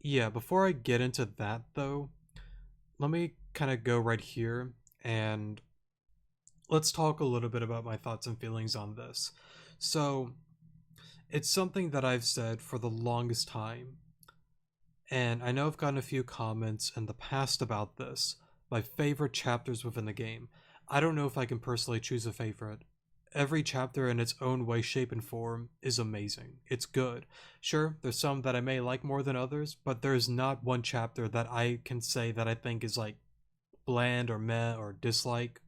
yeah, before I get into that though, let me kind of go right here and let's talk a little bit about my thoughts and feelings on this. So, it's something that I've said for the longest time, and I know I've gotten a few comments in the past about this. My favorite chapters within the game. I don't know if I can personally choose a favorite. Every chapter in its own way, shape, and form is amazing. It's good. Sure, there's some that I may like more than others, but there's not one chapter that I can say that I think is like bland or meh or dislike.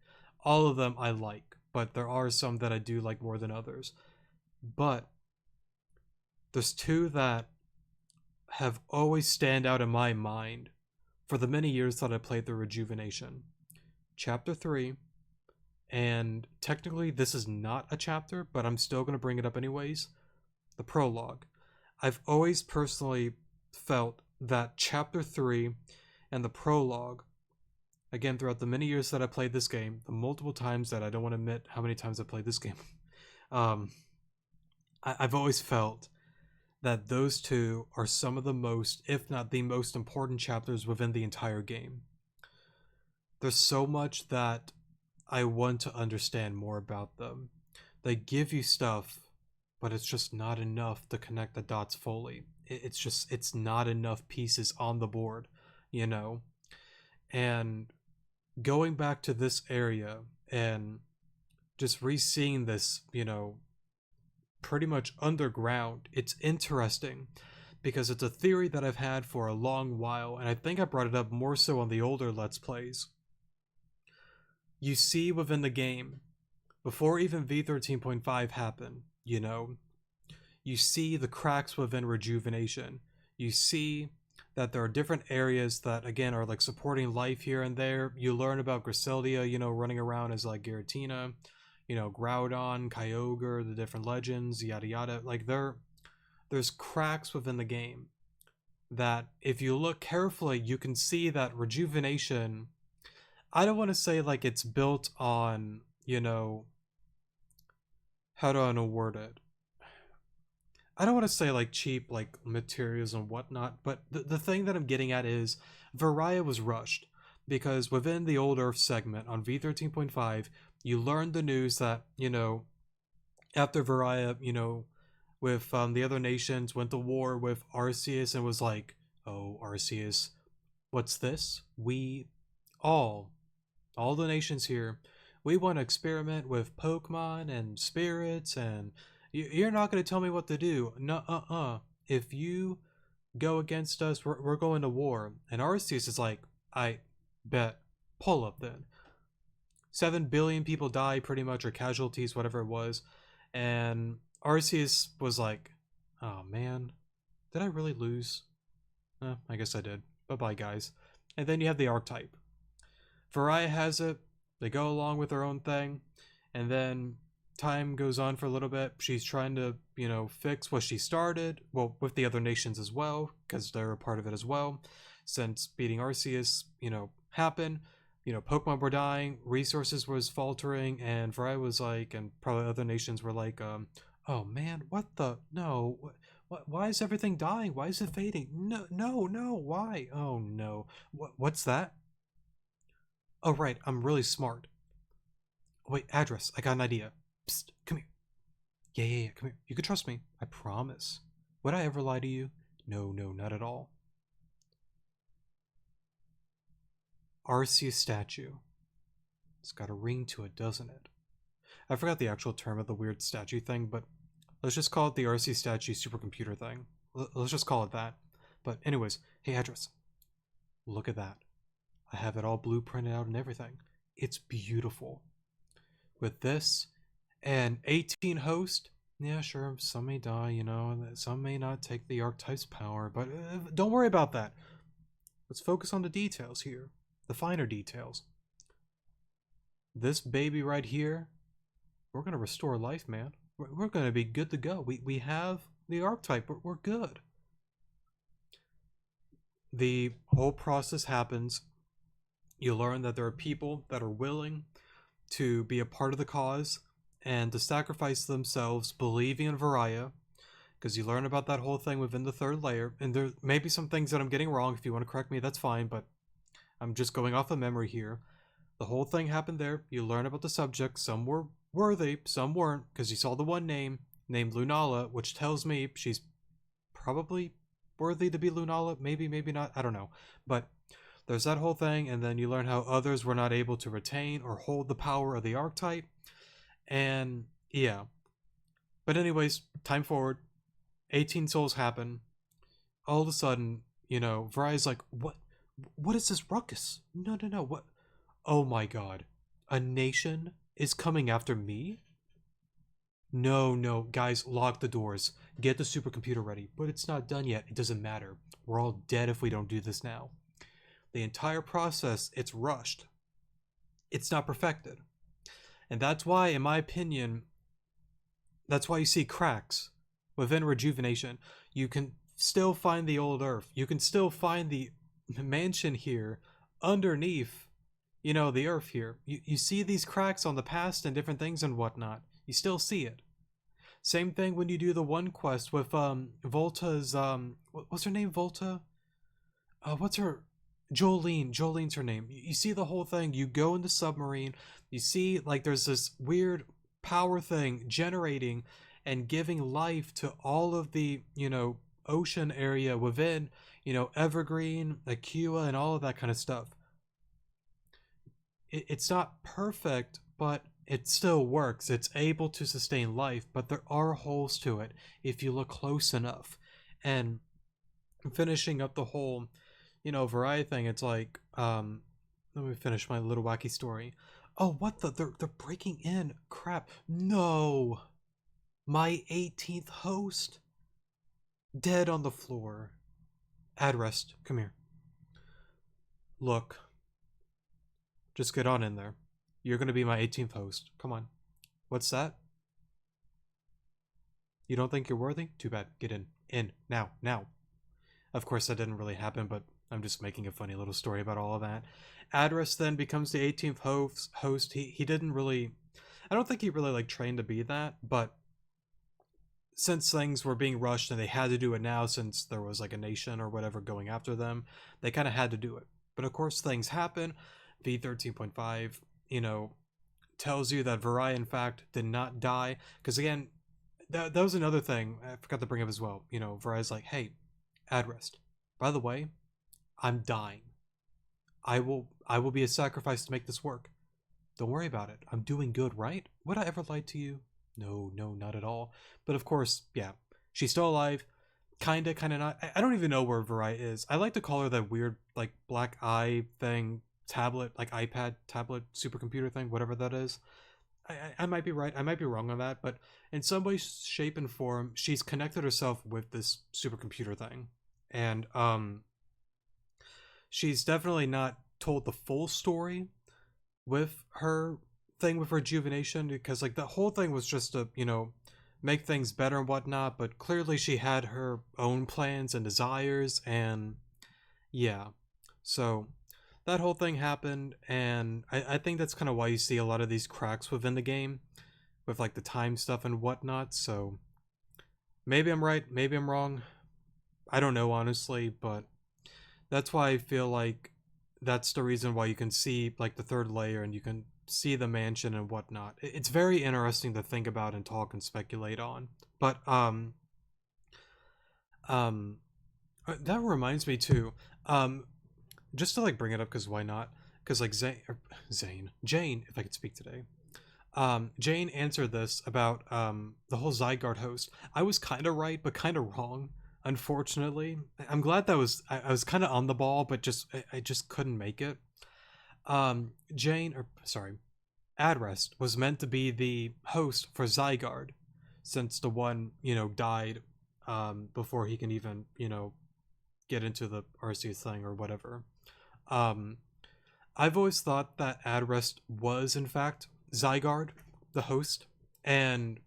All of them I like, but there are some that I do like more than others. But there's two that have always stand out in my mind for the many years that I played through Rejuvenation. Chapter 3, and technically this is not a chapter, but I'm still going to bring it up anyways. The prologue. I've always personally felt that Chapter 3 and the prologue, again, throughout the many years that I played this game, the multiple times that I don't want to admit how many times I played this game, I've always felt that those two are some of the most, if not the most important chapters within the entire game. There's so much that I want to understand more about them. They give you stuff, but it's just not enough to connect the dots fully. it's not enough pieces on the board, you know. And going back to this area and just re-seeing this, pretty much underground, it's interesting because it's a theory that I've had for a long while, and I think I brought it up more so on the older Let's Plays. You see within the game, before even V13.5 happened, you see the cracks within Rejuvenation. You see that there are different areas that, again, are like supporting life here and there. You learn about Griselda, running around as like Giratina, Groudon, Kyogre, the different legends, yada yada. Like there's cracks within the game that if you look carefully, you can see that Rejuvenation, I don't want to say like it's built on, how do I word it? I don't want to say like cheap like materials and whatnot, but the thing that I'm getting at is Varia was rushed because within the Old Earth segment on V13.5, you learned the news that, after Varia, with the other nations went to war with Arceus and was like, oh, Arceus, what's this? We all the nations here, we want to experiment with Pokemon and spirits, and you're not going to tell me what to do. No, if you go against us, we're going to war. And Arceus is like, I bet. Pull up then. 7 billion people die pretty much, or casualties, whatever it was. And Arceus was like, oh man, did I really lose? I guess I did. Bye-bye, guys. And then you have the archetype. Varia has it. They go along with their own thing. And then time goes on for a little bit. She's trying to, fix what she started. Well, with the other nations as well, because they're a part of it as well. Since beating Arceus, happened. Pokemon were dying, resources was faltering, and Varia was like, and probably other nations were like, oh man, what the, no, why is everything dying? Why is it fading? No, why? Oh no, what's that? Oh right, I'm really smart. Wait, address, I got an idea. Psst, come here. Yeah, come here. You can trust me, I promise. Would I ever lie to you? No, not at all. Arceus statue. It's got a ring to it, doesn't it? I forgot the actual term of the weird statue thing, but let's just call it the Arceus statue supercomputer thing. Let's just call it that. But anyways, hey address. Look at that. I have it all blueprinted out and everything. It's beautiful. With this and 18 host, yeah, sure, some may die, some may not take the archetype's power, but don't worry about that. Let's focus on the details here. The finer details. This baby right here, we're going to restore life, man. We're going to be good to go. We have the archetype. We're good. The whole process happens. You learn that there are people that are willing to be a part of the cause and to sacrifice themselves believing in Varia, because you learn about that whole thing within the third layer. And there may be some things that I'm getting wrong. If you want to correct me, that's fine, but I'm just going off of memory here. The whole thing happened there. You learn about the subjects. Some were worthy, some weren't, because you saw the one name named Lunala, which tells me she's probably worthy to be Lunala. Maybe not. I don't know. But there's that whole thing, and then you learn how others were not able to retain or hold the power of the archetype. And yeah. But anyways, time forward. 18 souls happen. All of a sudden, Varia's like, what is this ruckus? No, what? Oh my god. A nation is coming after me? No, guys, lock the doors. Get the supercomputer ready. But it's not done yet. It doesn't matter. We're all dead if we don't do this now. The entire process, it's rushed. It's not perfected. And that's why, in my opinion, that's why you see cracks within Rejuvenation. You can still find the old Earth. You can still find the mansion here underneath, the Earth here. You see these cracks on the past and different things and whatnot. You still see it. Same thing when you do the one quest with Volta's what's her name? Volta? What's her? Jolene's her name. You see the whole thing. You go in the submarine. You see like there's this weird power thing generating and giving life to all of the ocean area within, Evergreen, Aqua, and all of that kind of stuff. It's not perfect, but it still works. It's able to sustain life, but there are holes to it if you look close enough. And finishing up the whole, variety thing, it's like, let me finish my little wacky story. Oh, what the? They're breaking in. Crap. No. My 18th host dead on the floor. Adrest, come here. Look. Just get on in there. You're gonna be my 18th host. Come on. What's that? You don't think you're worthy? Too bad. Get in. In. Now. Now. Of course, that didn't really happen, but I'm just making a funny little story about all of that. Adrest then becomes the 18th host. He didn't really... I don't think he really, like, trained to be that, but since things were being rushed and they had to do it now since there was, like, a nation or whatever going after them, they kind of had to do it. But, of course, things happen. V13.5, tells you that Virai, in fact, did not die. Because, again, that was another thing I forgot to bring up as well. Virai's like, hey, Adrest, by the way, I'm dying. I will be a sacrifice to make this work. Don't worry about it. I'm doing good, right? Would I ever lie to you? No, not at all. But of course, yeah, she's still alive. Kinda not. I don't even know where Virai is. I like to call her that weird, like, black eye thing, tablet, like iPad, tablet, supercomputer thing, whatever that is. I might be right. I might be wrong on that. But in some way, shape, and form, she's connected herself with this supercomputer thing. And she's definitely not told the full story with her thing with rejuvenation, because like the whole thing was just to make things better and whatnot, but clearly she had her own plans and desires, and yeah, so that whole thing happened. And I think that's kind of why you see a lot of these cracks within the game with like the time stuff and whatnot. So maybe I'm right, maybe I'm wrong, I don't know honestly, but that's why I feel like that's the reason why you can see like the third layer and you can see the mansion and whatnot. It's very interesting to think about and talk and speculate on. But that reminds me too. Just to like bring it up, because why not? Because like Jane, if I could speak today. Jane answered this about the whole Zygarde host. I was kind of right, but kind of wrong. Unfortunately, I'm glad that I was kind of on the ball, but I just couldn't make it. Adrest was meant to be the host for Zygarde, since the one died before he can even get into the Arceus thing or whatever. I've always thought that Adrest was in fact Zygarde, the host, and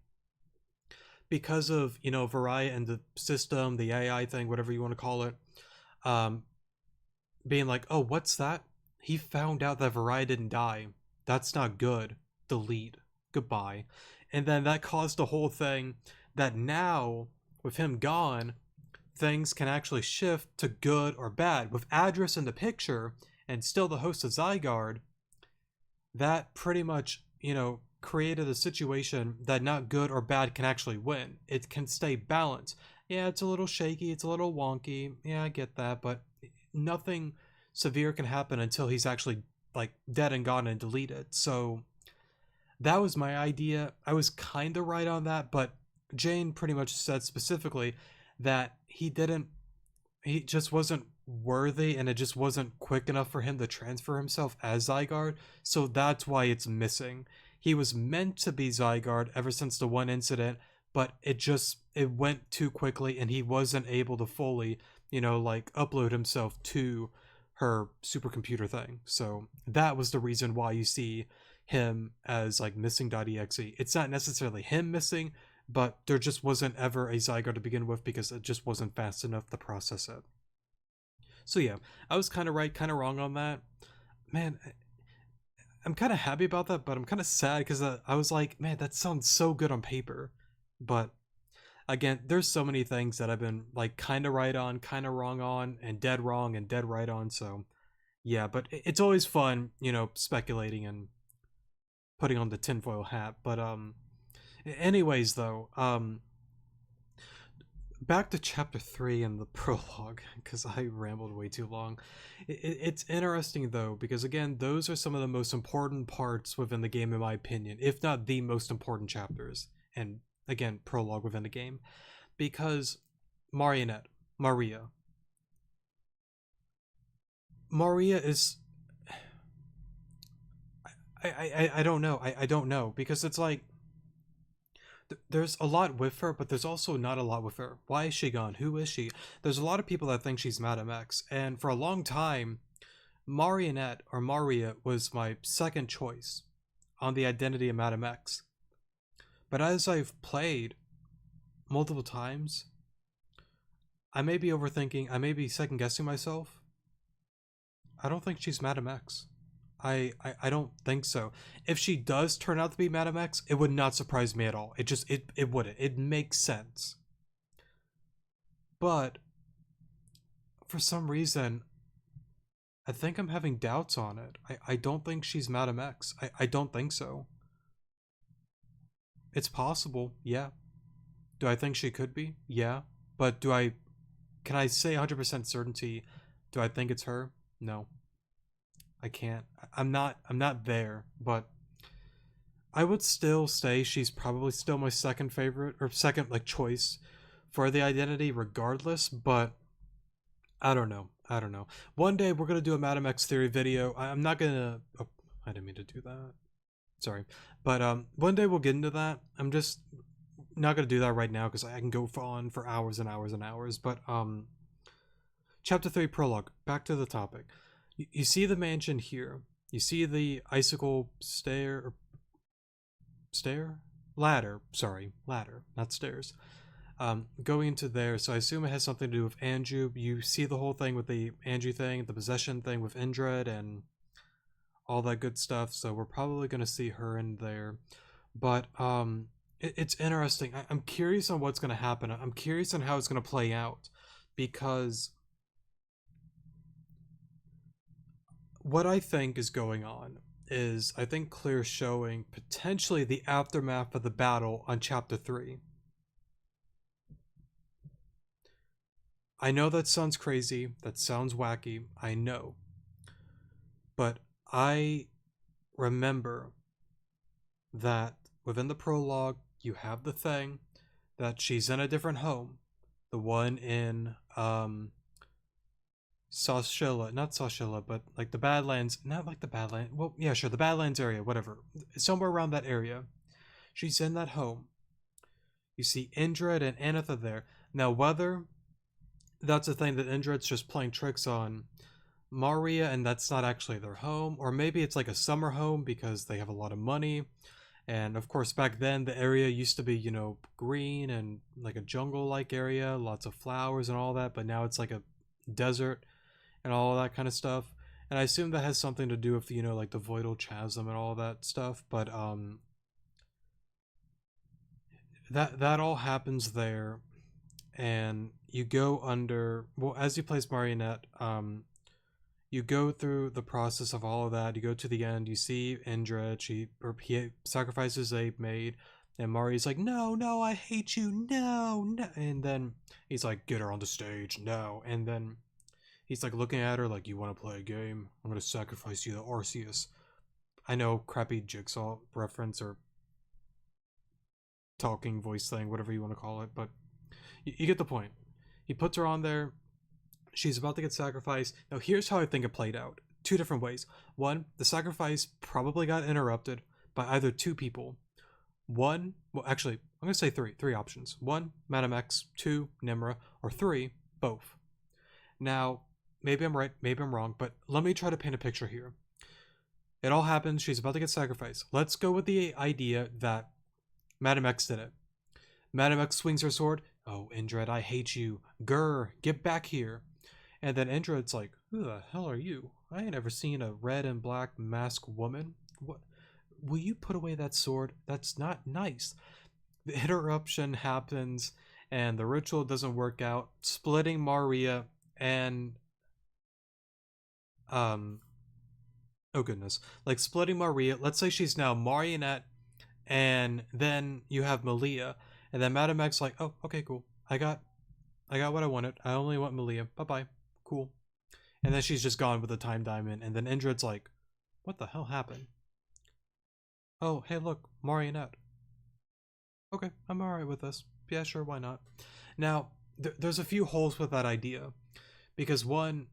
because of Virai and the system, the AI thing, whatever you want to call it, being like, oh, what's that? He found out that Virai didn't die. That's not good. Delete. Goodbye. And then that caused the whole thing that now, with him gone, things can actually shift to good or bad. With Adrest in the picture and still the host of Zygarde, that pretty much created a situation that not good or bad can actually win. It can stay balanced. Yeah, it's a little shaky, it's a little wonky. Yeah, I get that, but nothing severe can happen until he's actually like dead and gone and deleted. So that was my idea. I was kind of right on that, but Jane pretty much said specifically that he just wasn't worthy, and it just wasn't quick enough for him to transfer himself as Zygarde, so that's why it's missing. He was meant to be Zygarde ever since the one incident, but it went too quickly and he wasn't able to fully, like upload himself to her supercomputer thing. So that was the reason why you see him as like missing.exe. It's not necessarily him missing, but there just wasn't ever a Zygarde to begin with because it just wasn't fast enough to process it. So yeah, I was kind of right, kind of wrong on that. Man, I'm kind of happy about that, but I'm kind of sad because I was like, man, that sounds so good on paper. But again, there's so many things that I've been like kind of right on, kind of wrong on, and dead wrong and dead right on. So yeah, but it's always fun, speculating and putting on the tinfoil hat. But anyways, though, back to chapter 3 and the prologue, because I rambled way too long. It's interesting though, because again, those are some of the most important parts within the game, in my opinion, if not the most important chapters. And again, prologue within the game, because Marionette, Maria, Maria is. I don't know. I don't know, because it's like there's a lot with her, but there's also not a lot with her. Why is she gone? Who is she? There's a lot of people that think she's Madame X, and for a long time, Marionette or Maria was my second choice on the identity of Madame X. But as I've played multiple times, I may be overthinking, I may be second guessing myself. I don't think she's Madame X. I don't think so. If she does turn out to be Madame X, it would not surprise me at all. It wouldn't. It makes sense. But for some reason, I think I'm having doubts on it. I don't think she's Madame X. I don't think so. It's possible, yeah. Do I think she could be? Yeah. But can I say 100% certainty, do I think it's her? No. I can't. I'm not there, but I would still say she's probably still my second favorite or second like choice for the identity regardless, but I don't know. I don't know. One day we're gonna do a Madame X theory video. I'm not gonna. Oh, I didn't mean to do that. Sorry, but one day we'll get into that. I'm just not gonna do that right now because I can go on for hours and hours and hours. But chapter 3 prologue. Back to the topic. You see the mansion here. You see the icicle ladder. Sorry, ladder, not stairs. Going into there, so I assume it has something to do with Andrew. You see the whole thing with the Andrew thing, the possession thing with Indred, and all that good stuff. So we're probably gonna see her in there. But it's interesting. I'm curious on what's gonna happen. I'm curious on how it's gonna play out, because what I think is going on is I think Clear's showing potentially the aftermath of the battle on chapter 3. I know that sounds crazy, that sounds wacky, I know. But I remember that within the prologue, you have the thing that she's in a different home. The one in Sashilla, not Sashilla, but like the Badlands, not like the Badlands. Well, yeah, sure, the Badlands area, whatever. Somewhere around that area. She's in that home. You see Indred and Anitha there. Now, whether that's a thing that Indred's just playing tricks on Maria and that's not actually their home, or maybe it's like a summer home because they have a lot of money. And of course, back then the area used to be, green and like a jungle like area, lots of flowers and all that, but now it's like a desert and all that kind of stuff. And I assume that has something to do with, like the Voidal Chasm and all that stuff, but that all happens there. And you go under, well, as you play as Marionette, you go through the process of all of that. You go to the end, you see Indred, he sacrifices a maid, and Mari's like, no, no, I hate you, no, no. And then he's like, get her on the stage, no. And then he's like looking at her like, you want to play a game? I'm going to sacrifice you to Arceus. I know, crappy Jigsaw reference or talking voice thing, whatever you want to call it, but you get the point. He puts her on there. She's about to get sacrificed. Now, here's how I think it played out. Two different ways. One, the sacrifice probably got interrupted by either two people. One, well, actually, I'm going to say three. Three options. One, Madame X. Two, Nimra. Or three, both. Now, maybe I'm right, maybe I'm wrong, but let me try to paint a picture here. It all happens. She's about to get sacrificed. Let's go with the idea that Madame X did it. Madame X swings her sword. Oh, Indred, I hate you. Grr, get back here. And then Indred's like, who the hell are you? I ain't never seen a red and black masked woman. What? Will you put away that sword? That's not nice. The interruption happens, and the ritual doesn't work out, splitting Maria and oh goodness, like splitting Maria. Let's say she's now Marionette, and then you have Malia, and then Madame X like, oh, okay, cool. I got I got what I wanted. I only want Malia. Bye-bye. Cool. And then she's just gone with the time diamond. And then Indrid's like, what the hell happened? Oh, hey, look, Marionette. Okay, I'm alright with this. Yeah, sure, why not? Now, there's a few holes with that idea. Because one,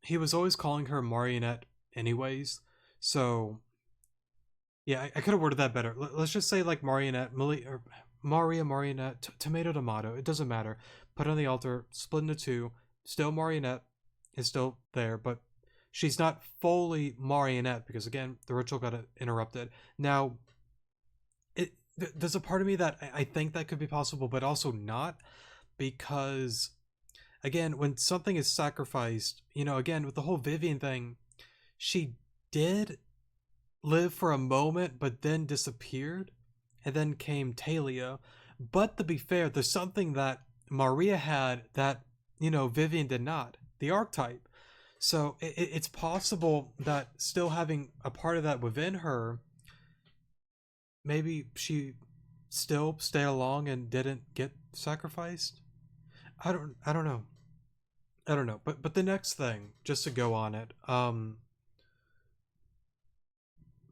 he was always calling her Marionette anyways. So, yeah, I could have worded that better. Let's just say like Marionette, Maria, Marionette, tomato. It doesn't matter. Put it on the altar, split into two. Still Marionette is still there, but she's not fully Marionette because again, the ritual got interrupted. Now, there's a part of me that I think that could be possible, but also not, because again, when something is sacrificed, again with the whole Vivian thing, she did live for a moment, but then disappeared, and then came Talia. But to be fair, there's something that Maria had that Vivian did not, the archetype. So it's possible that still having a part of that within her, maybe she still stayed along and didn't get sacrificed. I don't know. I don't know. But the next thing, just to go on it,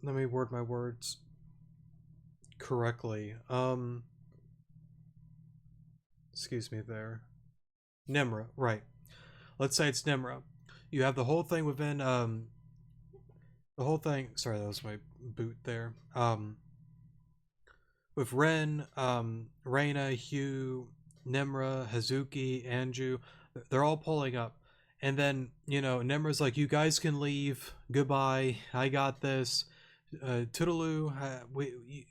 let me word my words correctly. Excuse me there. Nimra, right. Let's say it's Nimra. You have the whole thing within the whole thing, sorry, that was my boot there. With Ren, Reina, Hugh, Nimra, Hazuki, Anju, they're all pulling up. And then, Nimra's like, you guys can leave. Goodbye. I got this. Toodaloo,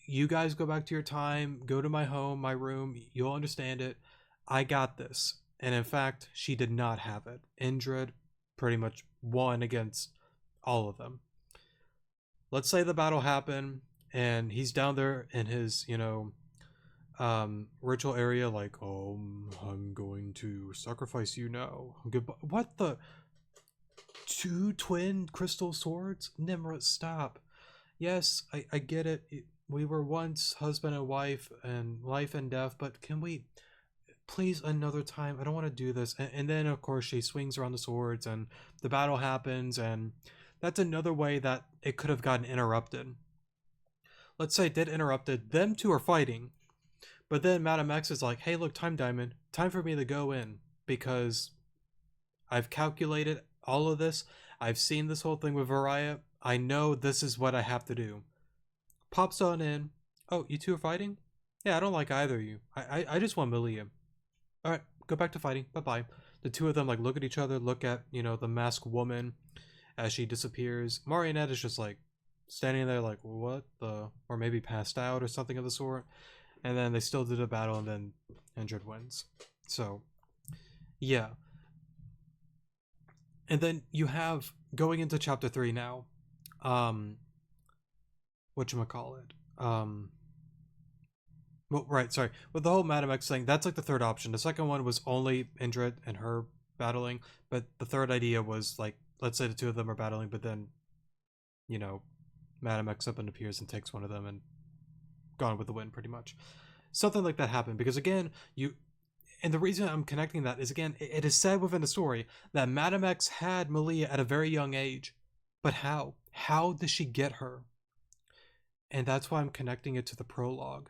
you guys go back to your time. Go to my home, my room. You'll understand it. I got this. And in fact, she did not have it. Indrid pretty much won against all of them. Let's say the battle happened and he's down there in his, ritual area, like, I'm going to sacrifice you now. Goodbye. What the? 2 twin crystal swords? Nimrod, stop. Yes, I get it. We were once husband and wife and life and death, but can we please another time? I don't want to do this. And then, of course, she swings around the swords and the battle happens, and that's another way that it could have gotten interrupted. Let's say it did interrupted. Them two are fighting, but then Madame X is like, hey, look, time diamond. Time for me to go in because I've calculated all of this. I've seen this whole thing with Variah. I know this is what I have to do. Pops on in. Oh, you two are fighting? Yeah, I don't like either of you. I just want Malia. Alright, go back to fighting. Bye-bye. The two of them like look at each other, look at, the masked woman as she disappears. Marionette is just like standing there like, what the? Or maybe passed out or something of the sort. And then they still did a battle and then Indrid wins. So, yeah. And then you have, going into chapter 3 now, whatchamacallit, well, right, sorry, with the whole Madame X thing, that's like the third option. The second one was only Indrid and her battling, but the third idea was like, let's say the two of them are battling, but then, Madame X up and appears and takes one of them and gone with the win, pretty much. Something like that happened, because again, and the reason I'm connecting that is, again, it is said within the story that Madame X had Malia at a very young age. But how? How does she get her? And that's why I'm connecting it to the prologue.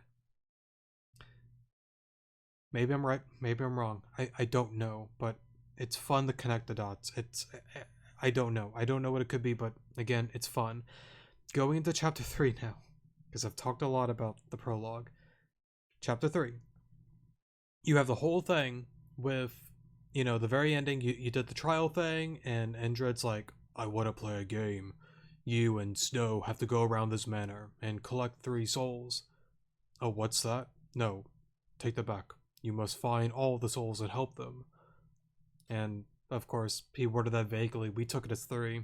Maybe I'm right, maybe I'm wrong. I don't know, but it's fun to connect the dots. I don't know. I don't know what it could be, but again, it's fun. Going into chapter 3 now, because I've talked a lot about the prologue. Chapter 3. You have the whole thing with, the very ending. You did the trial thing, and Indrid's like, I want to play a game. You and Snow have to go around this manor and collect 3 souls. Oh, what's that? No, take that back. You must find all the souls and help them. And, of course, he worded that vaguely. We took it as 3.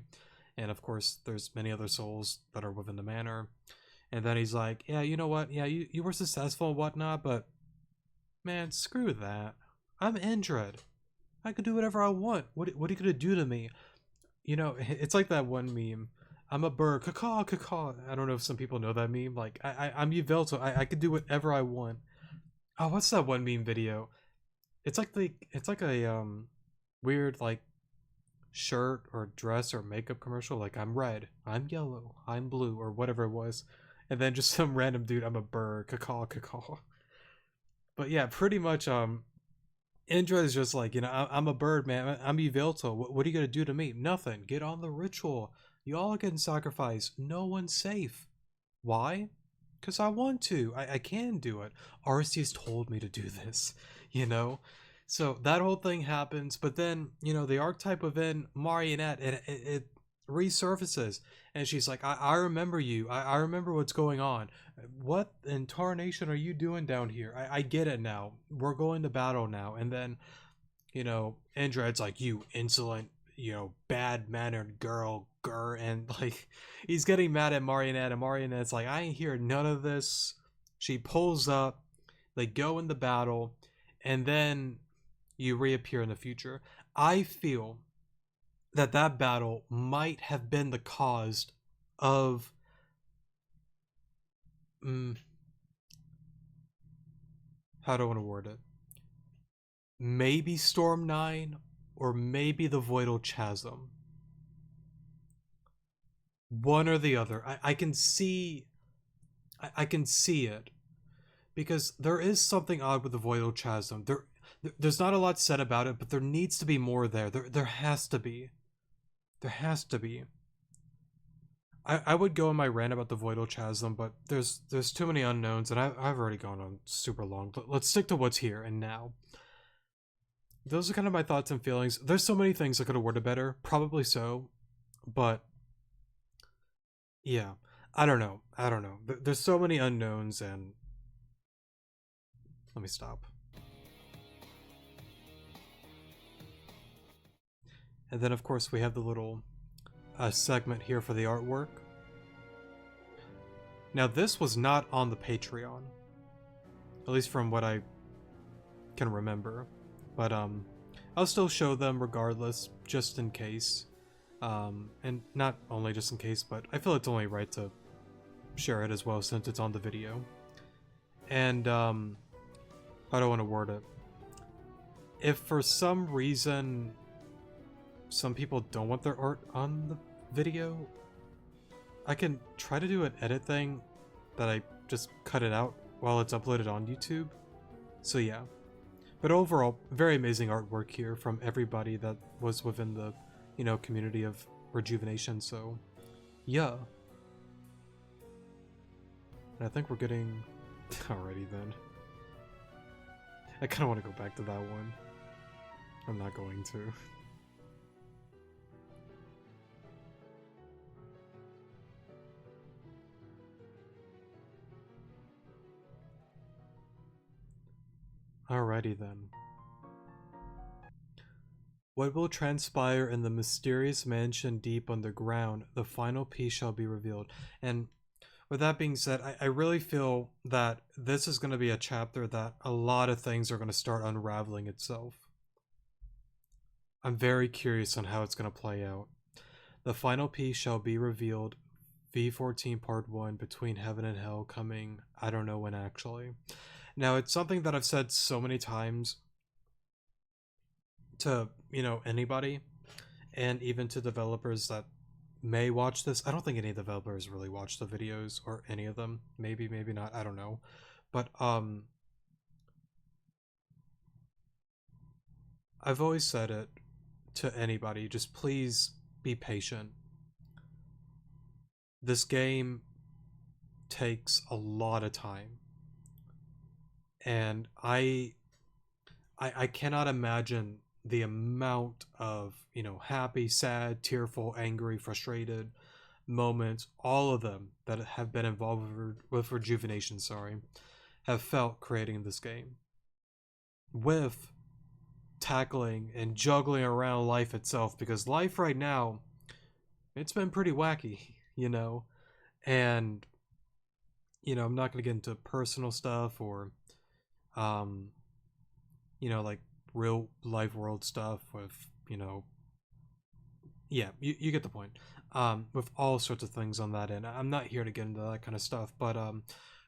And, of course, there's many other souls that are within the manor. And then he's like, yeah, you know what? Yeah, you were successful and whatnot, but man, screw that. I'm Indrid. I could do whatever I want. What are you gonna do to me? It's like that one meme. I'm a bird. Caw, caw. I don't know if some people know that meme. Like, I'm Yveltal. I could do whatever I want. Oh, what's that one meme video? it's like a weird like shirt or dress or makeup commercial. Like, I'm red, I'm yellow, I'm blue, or whatever it was, and then just some random dude, I'm a bird, cacaw cacaw. But yeah, pretty much Indra is just like, I'm a bird, man. I'm Yveltal. What are you gonna do to me? Nothing. Get on the ritual. You all getting sacrificed. No one's safe. Why? Because I want to. I can do it. Arceus told me to do this, you know? So that whole thing happens, but then, the archetype within Marionette, it resurfaces. And she's like, I remember you. I remember what's going on. What in tarnation are you doing down here? I get it now. We're going to battle now. And then, Andred's like, you insolent, bad mannered girl, and like, he's getting mad at Marionette, and Marionette's like, I ain't hear none of this. She pulls up, they go in the battle, and then you reappear in the future. I feel that that battle might have been the cause of mm, how do I want to word it? Maybe Storm 9 or maybe the Voidal Chasm. One or the other. I can see I can see it because there is something odd with the Voidal Chasm. There's not a lot said about it, but there needs to be more there. There has to be. There has to be. I would go in my rant about the Voidal Chasm, but there's too many unknowns, and I've already gone on super long. Let's stick to what's here and now. Those are kind of my thoughts and feelings. There's so many things I could have worded better, probably so, but yeah, I don't know. I don't know. There's so many unknowns, and let me stop. And then, of course, we have the little segment here for the artwork. Now, this was not on the Patreon, at least from what I can remember. But I'll still show them regardless, just in case. And not only just in case, but I feel it's only right to share it as well since it's on the video. And how do I want to word it? If for some reason some people don't want their art on the video, I can try to do an edit thing that I just cut it out while it's uploaded on YouTube. So yeah. But overall, very amazing artwork here from everybody that was within the, community of Rejuvenation, so yeah. And I think we're getting... Alrighty then. I kind of want to go back to that one. I'm not going to. Alrighty then. What will transpire in the mysterious mansion deep underground? The final piece shall be revealed. And with that being said, I really feel that this is going to be a chapter that a lot of things are going to start unraveling itself. I'm very curious on how it's going to play out. The final piece shall be revealed. V14 Part 1, Between Heaven and Hell, coming, I don't know when actually. Now, it's something that I've said so many times to, anybody, and even to developers that may watch this. I don't think any developers really watch the videos, or any of them. Maybe, maybe not, I don't know. But, I've always said it to anybody, just please be patient. This game takes a lot of time. And I cannot imagine the amount of, happy, sad, tearful, angry, frustrated moments, all of them that have been involved with Rejuvenation, have felt creating this game. With tackling and juggling around life itself, because life right now, it's been pretty wacky, and, I'm not going to get into personal stuff or like real life world stuff with, yeah, you get the point. With all sorts of things on that end. I'm not here to get into that kind of stuff, but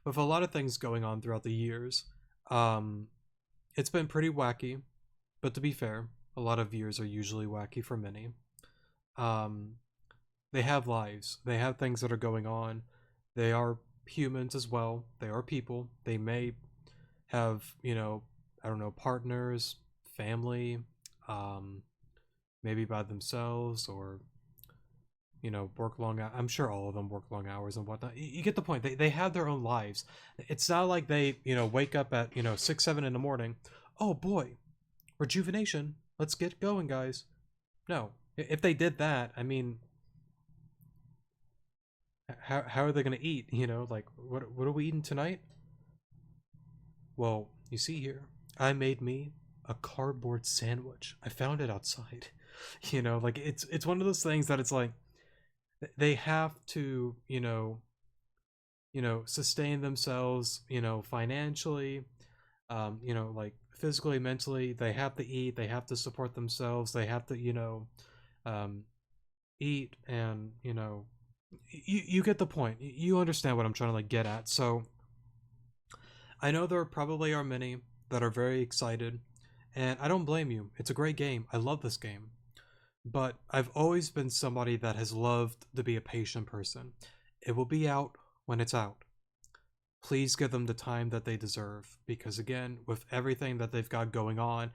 with a lot of things going on throughout the years, It's been pretty wacky, but to be fair, a lot of years are usually wacky for many. Um, they have lives, they have things that are going on. They are humans as well. They are people. They may have, I don't know, partners, family, um, maybe by themselves, or work long. I'm sure all of them work long hours and whatnot. You get the point. They have their own lives. It's not like they wake up at 6 7 in the morning. Oh boy, rejuvenation. Let's get going, guys. No, if they did that, I mean, how are they gonna eat? Like what are we eating tonight? Well, you see here, I made me a cardboard sandwich. I found it outside. Like it's one of those things that it's like they have to, sustain themselves, financially, like physically, mentally. They have to eat, they have to support themselves, they have to, um, eat, and you get the point. You understand what I'm trying to like get at. So I know there probably are many that are very excited, and I don't blame you. It's a great game. I love this game. But I've always been somebody that has loved to be a patient person. It will be out when it's out. Please give them the time that they deserve, because again, with everything that they've got going on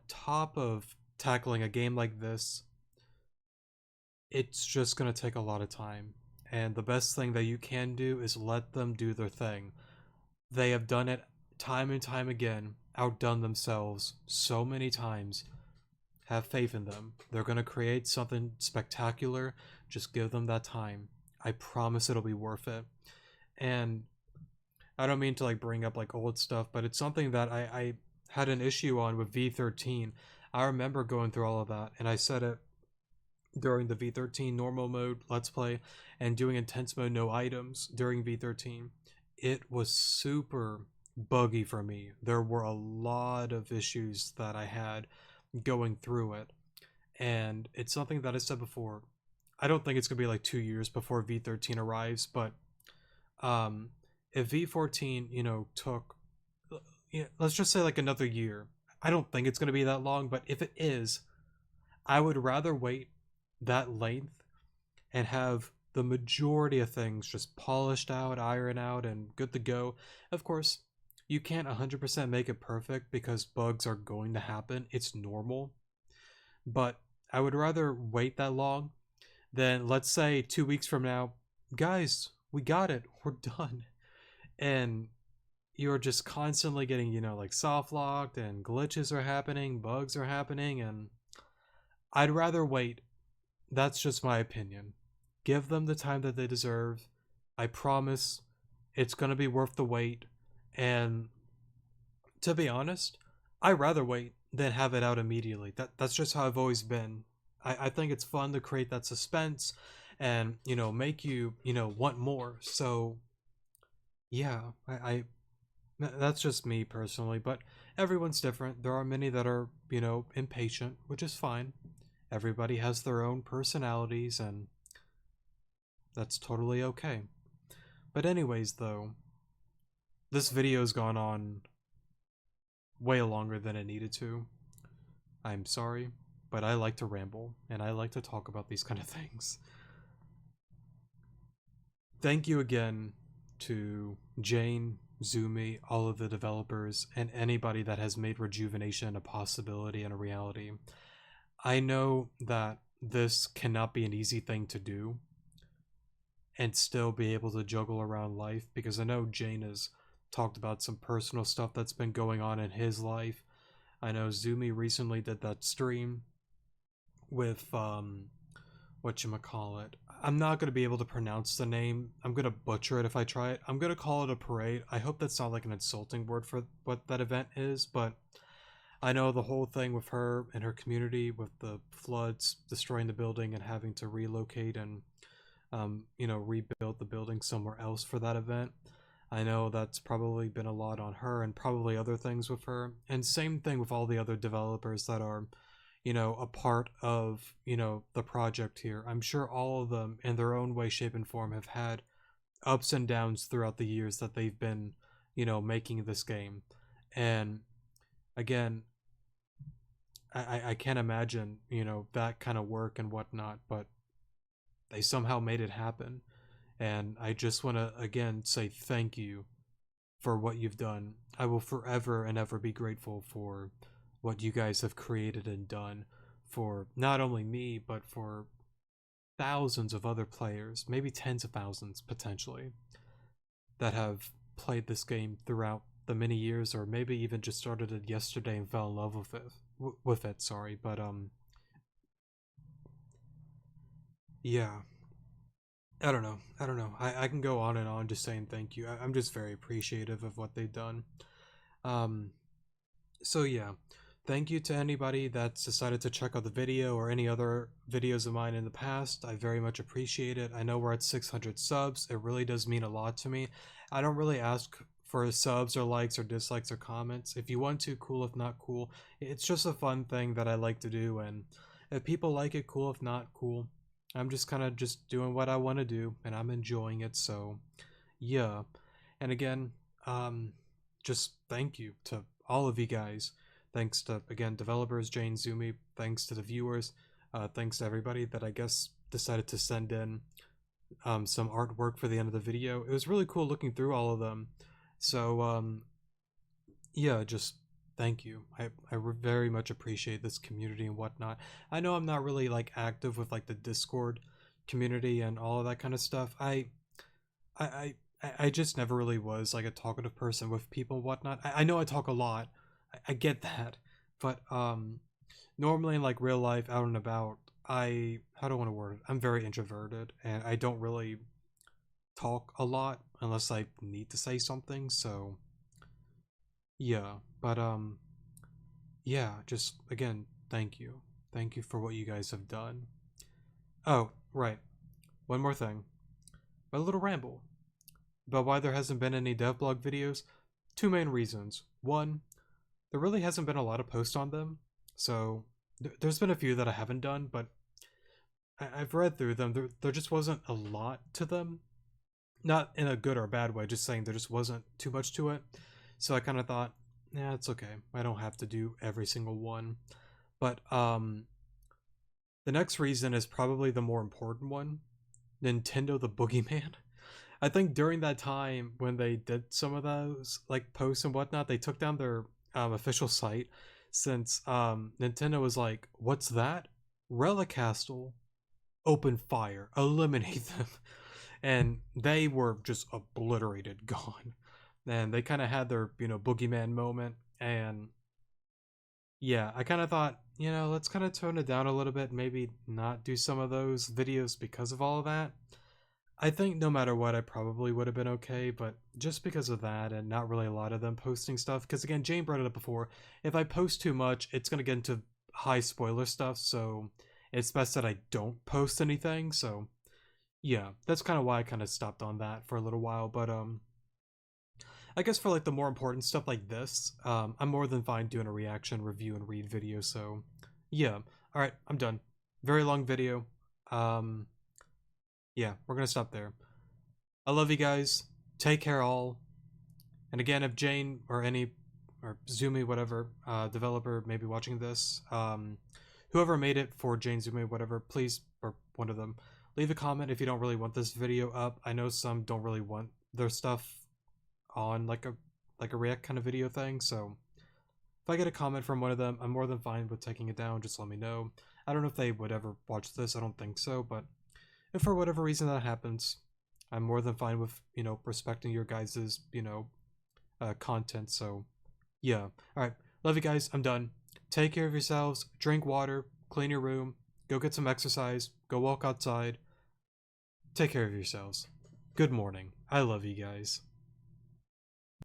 top of tackling a game like this, it's just going to take a lot of time. And the best thing that you can do is let them do their thing. They have done it time and time again, outdone themselves so many times. Have faith in them. They're going to create something spectacular. Just give them that time. I promise it'll be worth it. And I don't mean to like bring up like old stuff, but it's something that I had an issue on with V13. I remember going through all of that, and I said it during the V13 normal mode let's play and doing intense mode no items during V13. It was super buggy for me. There were a lot of issues that I had going through it, and it's something that I said before. I don't think it's gonna be like 2 years before V13 arrives, but um if V14 took, let's just say like another year. I don't think it's gonna be that long, but if it is, I would rather wait that length and have the majority of things just polished out, iron out, and good to go. Of course, you can't 100% make it perfect because bugs are going to happen. It's normal. But I would rather wait that long than, let's say, 2 weeks from now, guys, we got it. We're done. And you're just constantly getting, like soft locked, and glitches are happening, bugs are happening, and I'd rather wait. That's just my opinion. Give them the time that they deserve. I promise it's going to be worth the wait. And to be honest, I'd rather wait than have it out immediately. That's just how I've always been. I think it's fun to create that suspense and, make you, want more. So, yeah, that's just me personally, but everyone's different. There are many that are, impatient, which is fine. Everybody has their own personalities, and that's totally okay. But anyways, though, this video's gone on way longer than it needed to. I'm sorry, but I like to ramble, and I like to talk about these kind of things. Thank you again to Jane, Zumi, all of the developers, and anybody that has made Rejuvenation a possibility and a reality. I know that this cannot be an easy thing to do and still be able to juggle around life, because I know Jane has talked about some personal stuff that's been going on in his life. I know Zumi recently did that stream with whatchamacallit. I'm not gonna be able to pronounce the name. I'm gonna butcher it if I try it. I'm gonna call it a parade. I hope that's not like an insulting word for what that event is, but I know the whole thing with her and her community, with the floods destroying the building and having to relocate and rebuild the building somewhere else for that event. I know that's probably been a lot on her, and probably other things with her. And same thing with all the other developers that are, a part of, the project here. I'm sure all of them, in their own way, shape, and form, have had ups and downs throughout the years that they've been, making this game. And again, I can't imagine, you know, that kind of work and whatnot, but they somehow made it happen. And I just want to again say thank you for what you've done. I will forever and ever be grateful for what you guys have created and done for not only me, but for thousands of other players, maybe tens of thousands potentially, that have played this game throughout the many years, or maybe even just started it yesterday and fell in love with it. Sorry, but yeah. I don't know. I don't know. I can go on and on just saying thank you. I'm just very appreciative of what they've done. Um, so yeah, thank you to anybody that's decided to check out the video or any other videos of mine in the past. I very much appreciate it. I know we're at 600 subs. It really does mean a lot to me. I don't really ask for subs or likes or dislikes or comments. If you want to, cool. If not, cool. It's just a fun thing that I like to do, and if people like it, cool. If not, cool. I'm just kind of just doing what I want to do, and I'm enjoying it. So yeah. And again, just thank you to all of you guys. Thanks to, again, developers, Jane, Zumi. Thanks to the viewers. Thanks to everybody that I guess decided to send in some artwork for the end of the video. It was really cool looking through all of them. So yeah, just thank you. I very much appreciate this community and whatnot. I know I'm not really like active with like the Discord community and all of that kind of stuff. I I just never really was like a talkative person with people and whatnot. I know I talk a lot. I get that, but normally in like real life, out and about, how do I want to word it? I'm very introverted, and I don't really talk a lot unless I need to say something. So yeah, but yeah, just again, thank you for what you guys have done. Oh, right, one more thing, a little ramble about why there hasn't been any devblog videos. Two main reasons. One, there really hasn't been a lot of posts on them, so there's been a few that I haven't done, but I've read through them. There just wasn't a lot to them, not in a good or bad way, just saying there just wasn't too much to it. So I kind of thought, yeah, it's okay. I don't have to do every single one. But the next reason is probably the more important one. Nintendo the Boogeyman. I think during that time when they did some of those like posts and whatnot, they took down their official site since Nintendo was like, "What's that? Relicastle, open fire, eliminate them," and they were just obliterated, gone. And they kind of had their boogeyman moment, and yeah, I kind of thought, let's kind of tone it down a little bit, maybe not do some of those videos because of all of that. I think no matter what, I probably would have been okay, but just because of that and not really a lot of them posting stuff, because again, Jane brought it up before, if I post too much, it's going to get into high spoiler stuff, so it's best that I don't post anything, so yeah, that's kind of why I kind of stopped on that for a little while, but I guess for like the more important stuff like this, I'm more than fine doing a reaction, review, and read video, so yeah. Alright, I'm done. Very long video. Yeah, we're gonna stop there. I love you guys. Take care all. And again, if Jane or any or Zumi, whatever, developer may be watching this, whoever made it for Jane, Zumi, whatever, please, or one of them, leave a comment if you don't really want this video up. I know some don't really want their stuff on like a react kind of video thing, so if I get a comment from one of them, I'm more than fine with taking it down. Just let me know. I don't know if they would ever watch this. I don't think so, but if for whatever reason that happens, I'm more than fine with, respecting your guys's, content. So, yeah. All right. Love you guys. I'm done. Take care of yourselves. Drink water. Clean your room. Go get some exercise. Go walk outside. Take care of yourselves. Good morning. I love you guys.